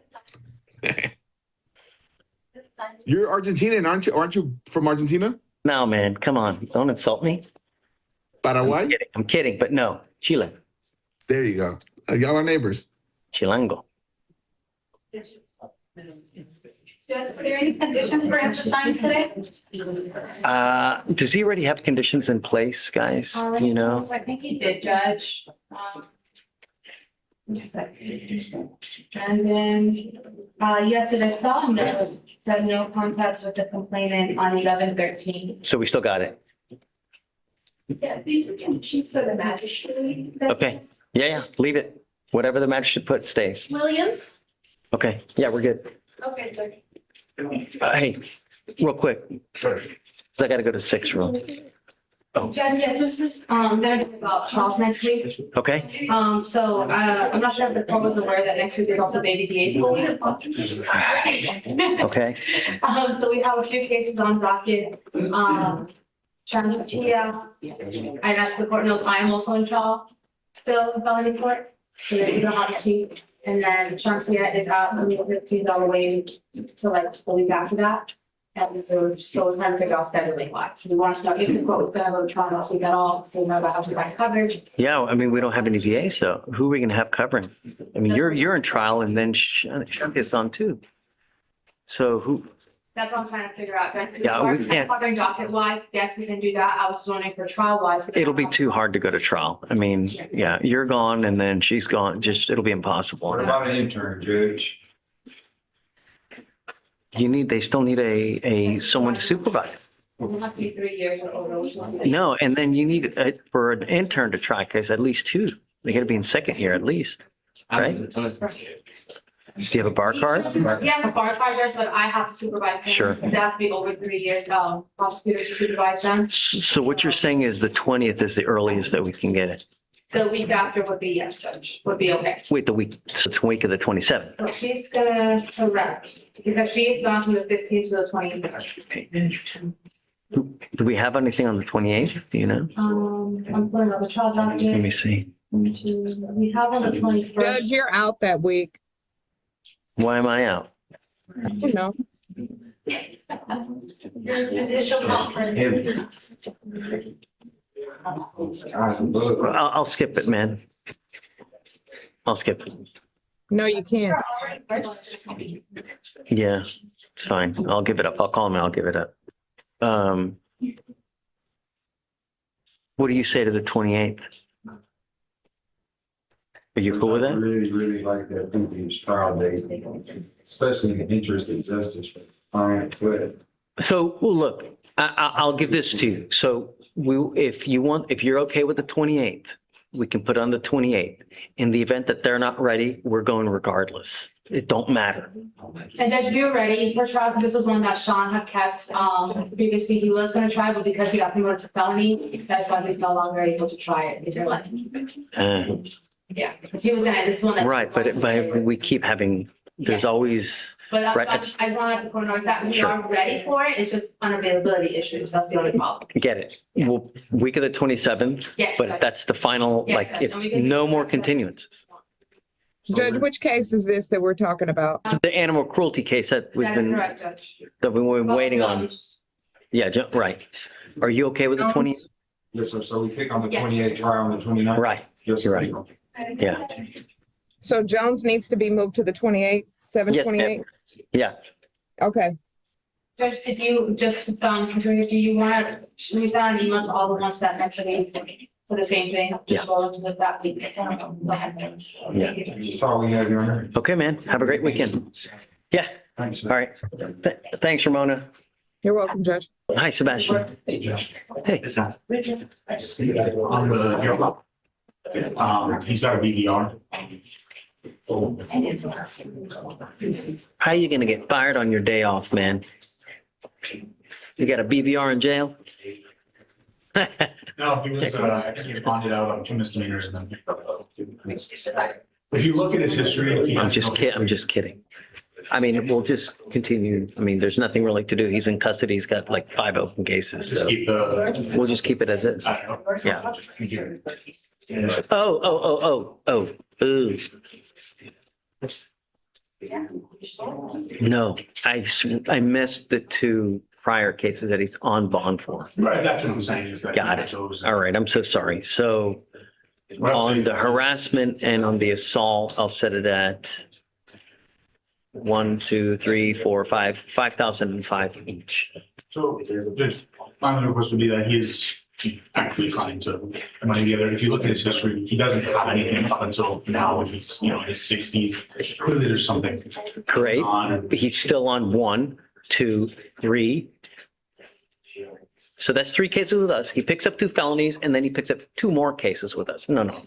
You're Argentinian, aren't you? Aren't you from Argentina? No, man, come on. Don't insult me. Paraguay? I'm kidding, but no. Chile. There you go. Y'all are neighbors. Chilango. Judge, are there any conditions for him to sign today? Does he already have conditions in place, guys? You know? I think he did, Judge. And then, yesterday, saw note that no contact with the complainant on 11/13. So we still got it. Yeah, these are conditions for the magistrate. Okay. Yeah, leave it. Whatever the magistrate put stays. Williams? Okay. Yeah, we're good. Okay, Judge. Hey, real quick. Because I got to go to 6 real. Judge, yes, this is, gonna be about Charles next week. Okay. So, I'm not sure if the court was aware that next week is also baby DA school week. Okay. So we have a few cases on docket. Chantia, and as the court knows, I am also in trial, still in felony court. So that you don't have chief, and then Chantia is out on the $15 wage to like the week after that. And so it's time to figure out scheduling wise. So we want to know if the court was gonna go to trial next week at all, so we know about how to find coverage. Yeah, I mean, we don't have any VAs, so who are we going to have covering? I mean, you're in trial and then Shanti's on too. So who? That's what I'm trying to figure out. Yeah, we can't- Covering docket wise, yes, we can do that. I was just wondering for trial wise. It'll be too hard to go to trial. I mean, yeah, you're gone and then she's gone. It'll be impossible. What about an intern, Judge? They still need someone to supervise. It'll have to be 3 years or over. No, and then you need, for an intern to try case, at least 2. They got to be in second year at least, right? Do you have a bar card? He has a bar card, but I have to supervise him. Sure. It has to be over 3 years, prosecutor to supervise them. So what you're saying is the 20th is the earliest that we can get it. The week after would be, yes, Judge, would be okay. Wait, the week of the 27th. So she's gonna correct, because she is gone from the 15th to the 23rd. Okay. Do we have anything on the 28th? Do you know? I'm pulling up the trial Let me document. see. We have on the Judge, 21st. you're out that week. Why am I out? You know, Your judicial conference. I'll skip it, man. I'll skip it. no, you can't. Yeah, it's fine. I'll give it up. I'll call him and I'll give it up. What do you say to the 28th? Are you cool with I that? really, really like that previous trial date, especially in the interest of justice. Fine, good. So, well, look, I'll give this to you. So if you're okay with the 28th, we can put on the 28th. In the event that they're not ready, we're going regardless. It don't matter. And Judge, we were ready for trial because this was one that Sean had kept. Previously, he was going to try, but because he got promoted to felony, that's why he's no longer able to try it. He's like, yeah, because he was in it. This is one that. Right, but we keep having, there's always, But right, I want to point out that we Sure. are ready for it. It's just unavailability issues. That's the only problem. get it. Yeah. Well, week of the 27th, Yes. but Judge. that's the final, Yes, like, Judge, if and we can- no more continuance. Judge, which case is this that we're talking about? The animal cruelty case that we've That is been, correct, Judge. that we've been waiting on. Jones. Yeah, right. Are you okay with the 20th? Yes, sir. So we pick on the Yes. 28th trial on the 29th? Right, Yes, you're sir. right. Yeah, So Jones needs to be moved to the 28th, Yes, ma'am. 7/28? yeah. Okay, Judge, did you just, do you want, should we send an email to all the ones that next week for the same thing? Yeah. Just roll into that week. Yeah. That's all we have, Your Honor. Okay, man. Have a great weekend. Yeah, Thanks. all right. Thanks, Ramona. you're welcome, Judge. Hi, Sebastian. Hey, Judge. Hey, I see that on the job. He's got a BVR. how are you gonna get fired on your day off, man? You got a BVR in jail? No, he was, I think he bonded out on 2 misdemeanors and then. If you look at his history. he I'm has just no kidding. I'm history. just kidding. I mean, we'll just continue. I mean, there's nothing really to do. He's in custody. He's got like 5 open cases, Just so keep the. we'll just keep it as is. I don't know. Yeah. Yeah. Oh. Ooh. No, I missed the 2 prior cases that he's on bond for. Right, that's what I'm saying is that. Got it. All right, I'm so sorry. So on the harassment and on the assault, I'll set it at 1, 2, 3, 4, 5, 5,005 each. So just my other request would be that he is actively trying to money together. If you look at his history, he doesn't have anything up until now. He's, in his 60s. Clearly there's something Great. on. He's still on 1, 2, 3. So that's 3 cases with us. He picks up 2 felonies and then he picks up 2 more cases with us. No.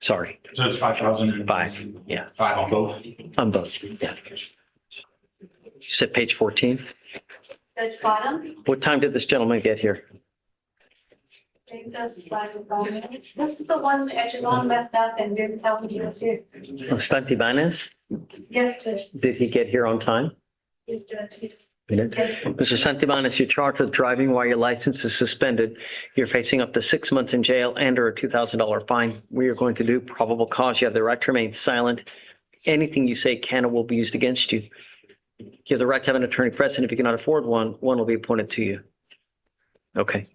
Sorry, So it's 5,000. 5. Yeah, 5 on both. on both. Yeah. You said page 14. Judge Bottom. What time did this gentleman get here? This is the one that Echelon messed up and didn't tell me he was here. Santibanez? Yes, Judge. Did he get here on time? Yes, Judge. Yes. He did? Yes. Mr. Santibanez, you're charged with driving while your license is suspended. You're facing up to 6 months in jail and or a $2,000 fine. We are going to do probable cause. You have the right to remain silent. Anything you say can or will be used against you. You have the right to have an attorney present. If you cannot afford one will be appointed to you. Okay.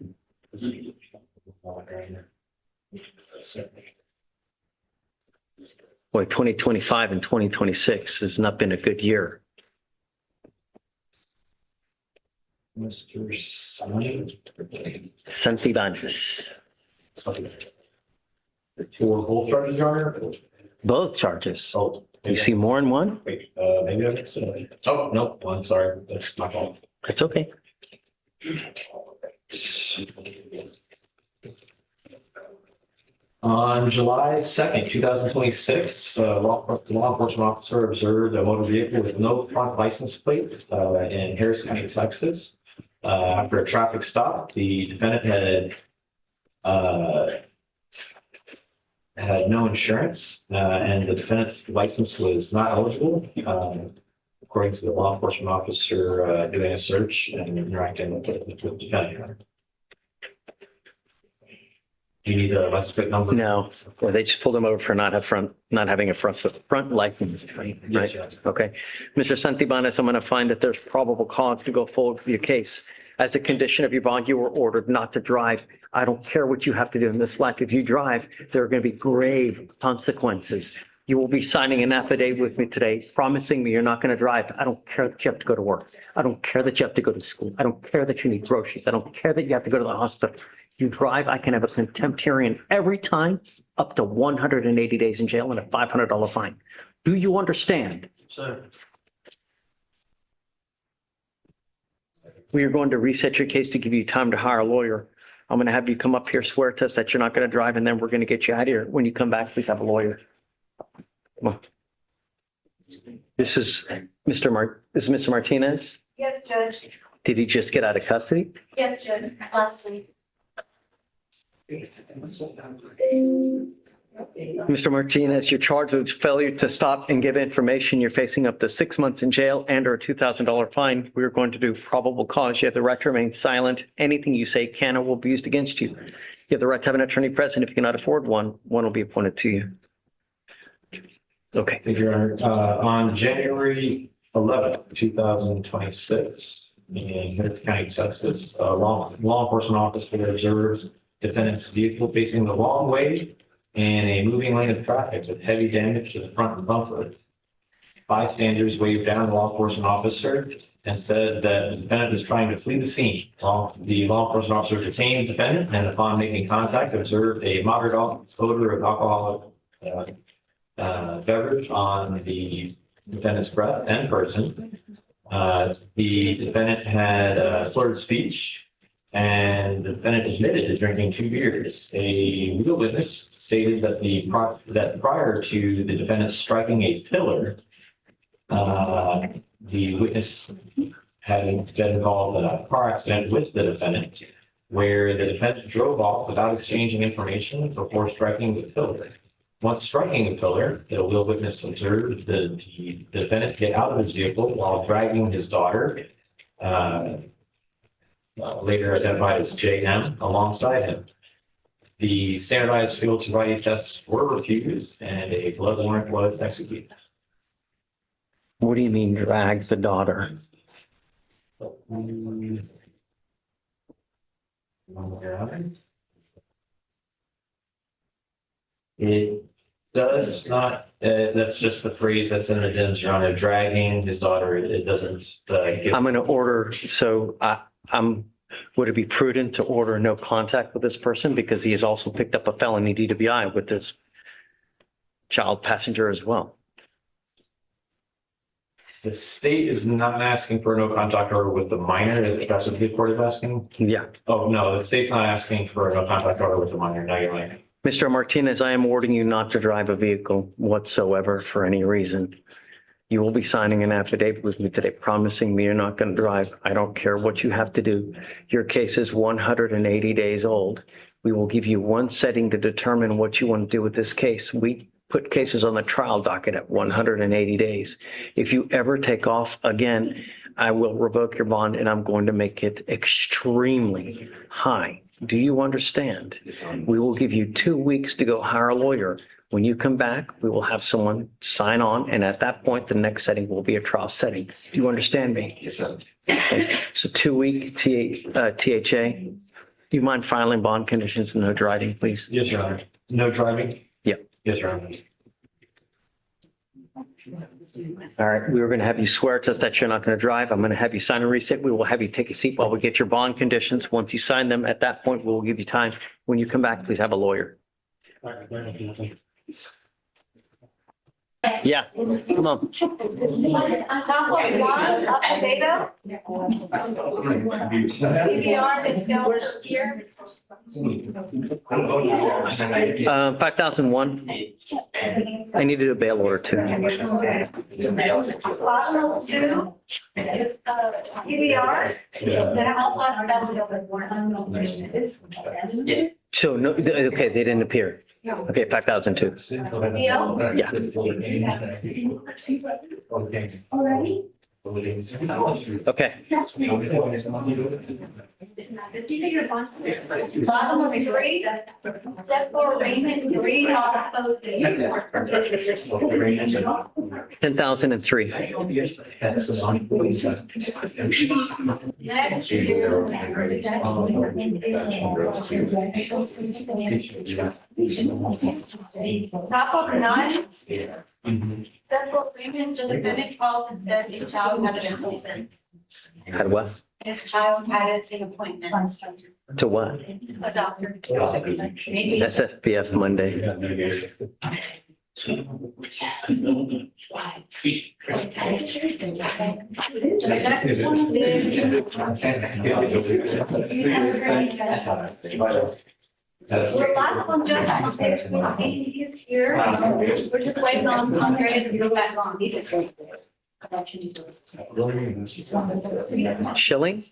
Boy, 2025 and 2026 has not been a good year. Mr. Simon. Santibanez. For both charges, Your Honor? Both charges. Oh. Do you see more in one? Wait, maybe I missed it. Oh, no, I'm sorry. That's my fault. That's okay. On July 2nd, 2026, law enforcement officer observed a motor vehicle with no front license plate in Harris County, Texas. After a traffic stop, the defendant had no insurance, and the defendant's license was not eligible. according to the law enforcement officer doing a search and interacting with the defendant. Do you need the license plate number? No, or they just pulled him over for not having a front license, right? Yes, Judge. Okay. Mr. Santibanez, I'm going to find that there's probable cause to go forward with your case. As a condition of your bond, you were ordered not to drive. I don't care what you have to do in this life. If you drive, there are going to be grave consequences. You will be signing an affidavit with me today, promising me you're not going to drive. I don't care that you have to go to work. I don't care that you have to go to school. I don't care that you need groceries. I don't care that you have to go to the hospital. You drive, I can have a contempt hearing every time, up to 180 days in jail and a $500 fine. Do you understand? Sir. We are going to reset your case to give you time to hire a lawyer. I'm going to have you come up here, swear to us that you're not going to drive, and then we're going to get you out of here. When you come back, please have a lawyer. Come on. This is Mr. Martinez. Yes, Judge. Did he just get out of custody? Yes, Judge, last week. Mr. Martinez, you're charged with failure to stop and give information. You're facing up to 6 months in jail and or a $2,000 fine. We're going to do probable cause. You have the right to remain silent. Anything you say can or will be used against you. You have the right to have an attorney present. If you cannot afford one will be appointed to you. Okay. Thank you, Your Honor. On January 11th, 2026, in Harris County, Texas, a law enforcement officer observed defendant's vehicle facing the wrong way in a moving lane of traffic with heavy damage to the front bumper. Bystanders waved down the law enforcement officer and said that the defendant was trying to flee the scene. The law enforcement officer detained the defendant and upon making contact observed a moderate odor of alcoholic beverage on the defendant's breath and person. The defendant had slurred speech, and the defendant admitted to drinking 2 beers. A legal witness stated that prior to the defendant striking a pillar, the witness having been involved in a car accident with the defendant, where the defendant drove off without exchanging information before striking the pillar. Once striking the pillar, the legal witness observed the defendant get out of his vehicle while dragging his daughter, later identified as JM, alongside him. The standardized field sobriety tests were refused and a blood warrant was executed. What do you mean drag the daughter? It does not, that's just the phrase that's in the DIMS, Your Honor, dragging his daughter. It doesn't. I'm going to order, would it be prudent to order no contact with this person because he has also picked up a felony DWI with this child passenger as well? The state is not asking for a no contact order with the minor. If that's what the court is asking? Yeah. Oh, no, the state's not asking for a no contact order with the minor. No, you're right. Mr. Martinez, I am ordering you not to drive a vehicle whatsoever for any reason. You will be signing an affidavit with me today promising me you're not going to drive. I don't care what you have to do. Your case is 180 days old. We will give you one setting to determine what you want to do with this case. We put cases on the trial docket at 180 days. If you ever take off again, I will revoke your bond and I'm going to make it extremely high. Do you understand? We will give you 2 weeks to go hire a lawyer. When you come back, we will have someone sign on. And at that point, the next setting will be a trial setting. Do you understand me? Yes, sir. Okay. So 2 week THA. Do you mind filing bond conditions and no driving, please? Yes, Your Honor. No driving? Yep. Yes, Your Honor. All right, we were going to have you swear to us that you're not going to drive. I'm going to have you sign a receipt. We will have you take a seat while we get your bond conditions. Once you sign them, at that point, we'll give you time. When you come back, please have a lawyer. Yeah, come on. On top of one, up to data. DVR and sales here. 5001. I need to do a bail order too. Bottom of two, it's DVR. Then I also have So, no, okay, they didn't appear. Okay, 5002. Yeah. Already? Okay. Bottom of 3, step 4, Arraignment-3, not supposed to. 10,003. Next top of 9, step 4, Arraignment, the defendant called and said his child had an appointment. Had what? His child had an appointment, To what? a doctor. SFPF Monday. The next one is. The last one, Judge, on page 14, he's here. We're just waiting on Andrea to come back on. Schilling?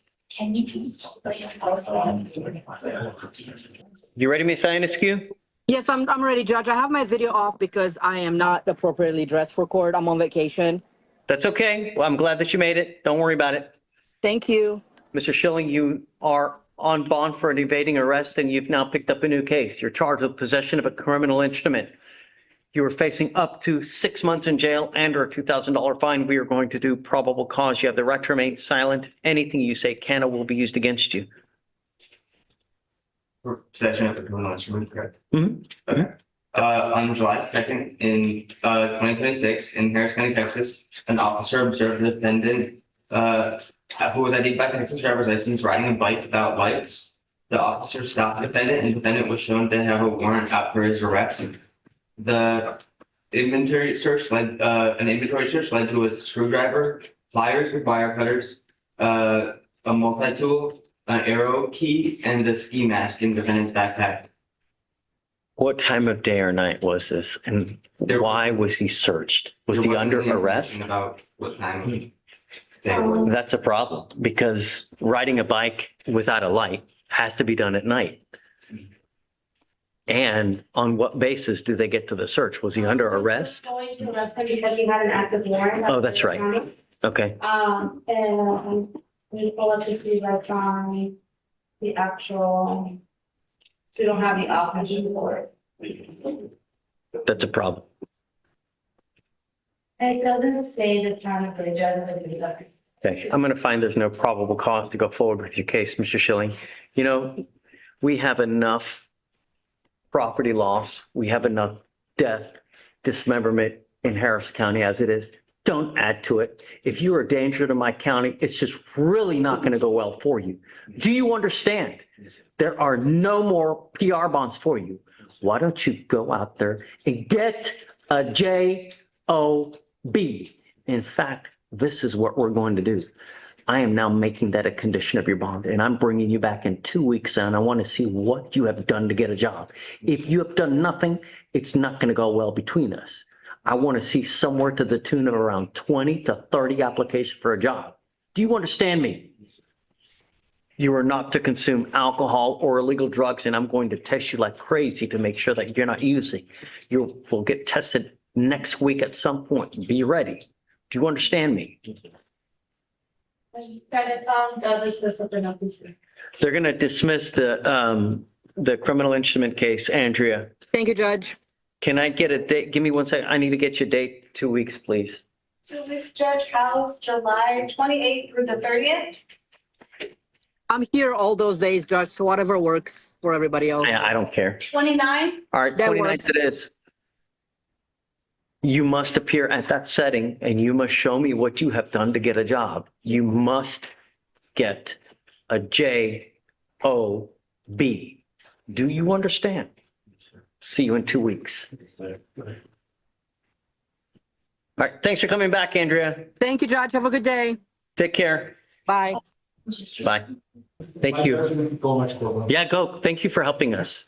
You ready, Ms. Ionescu? Yes, I'm ready, Judge. I have my video off because I am not appropriately dressed for court. I'm on vacation. That's okay. Well, I'm glad that you made it. Don't worry about it. Thank you. Mr. Schilling, you are on bond for an evading arrest, and you've now picked up a new case. You're charged with possession of a criminal instrument. You are facing up to 6 months in jail and or a $2,000 fine. We are going to do probable cause. You have the right to remain silent. Anything you say can or will be used against you. For possession of a criminal instrument, correct? Mhm. Okay. On July 2nd in 2026 in Harris County, Texas, an officer observed the defendant who was ID'd by Texas driver's license riding a bike without lights. The officer stopped the defendant and the defendant was shown to have a warrant out for his arrest. The inventory search led to a screwdriver, pliers with wire cutters, a multi-tool, an arrow key, and a ski mask in the defendant's backpack. What time of day or night was this? And why was he searched? Was he under arrest? About what time of day it was. That's a problem because riding a bike without a light has to be done at night. And on what basis do they get to the search? Was he under arrest? Going to arrest him because he had an active warrant. Oh, that's right. Okay. And we pull up to see like on the actual, we don't have the option for it. That's a problem. And it doesn't say the time of the judge. Okay. I'm going to find there's no probable cause to go forward with your case, Mr. Schilling. You know, we have enough property loss. We have enough death, dismemberment in Harris County as it is. Don't add to it. If you're a danger to my county, it's just really not going to go well for you. Do you understand? There are no more PR bonds for you. Why don't you go out there and get a JOB? In fact, this is what we're going to do. I am now making that a condition of your bond, and I'm bringing you back in 2 weeks, and I want to see what you have done to get a job. If you have done nothing, it's not going to go well between us. I want to see somewhere to the tune of around 20 to 30 applications for a job. Do you understand me? You are not to consume alcohol or illegal drugs, and I'm going to test you like crazy to make sure that you're not using. You will get tested next week at some point. Be ready. Do you understand me? They're going to dismiss the criminal instrument case, Andrea. Thank you, Judge. Can I get a date? Give me 1 second. I need to get your date. 2 weeks, please. 2 weeks, Judge House, July 28th through the 30th. I'm here all those days, Judge, so whatever works for everybody else. I don't care. 29. All right, That 29th works. it is. You must appear at that setting and you must show me what you have done to get a job. You must get a JOB. Do you understand? See you in 2 weeks. All right, thanks for coming back, Andrea. Thank you, Judge. Have a good day. Take care. Bye. Bye. Thank you. Yeah, go. Thank you for helping us.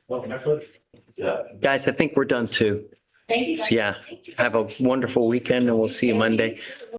Guys, I think we're done too. Thank you. So, yeah, have a wonderful weekend and we'll see you Monday.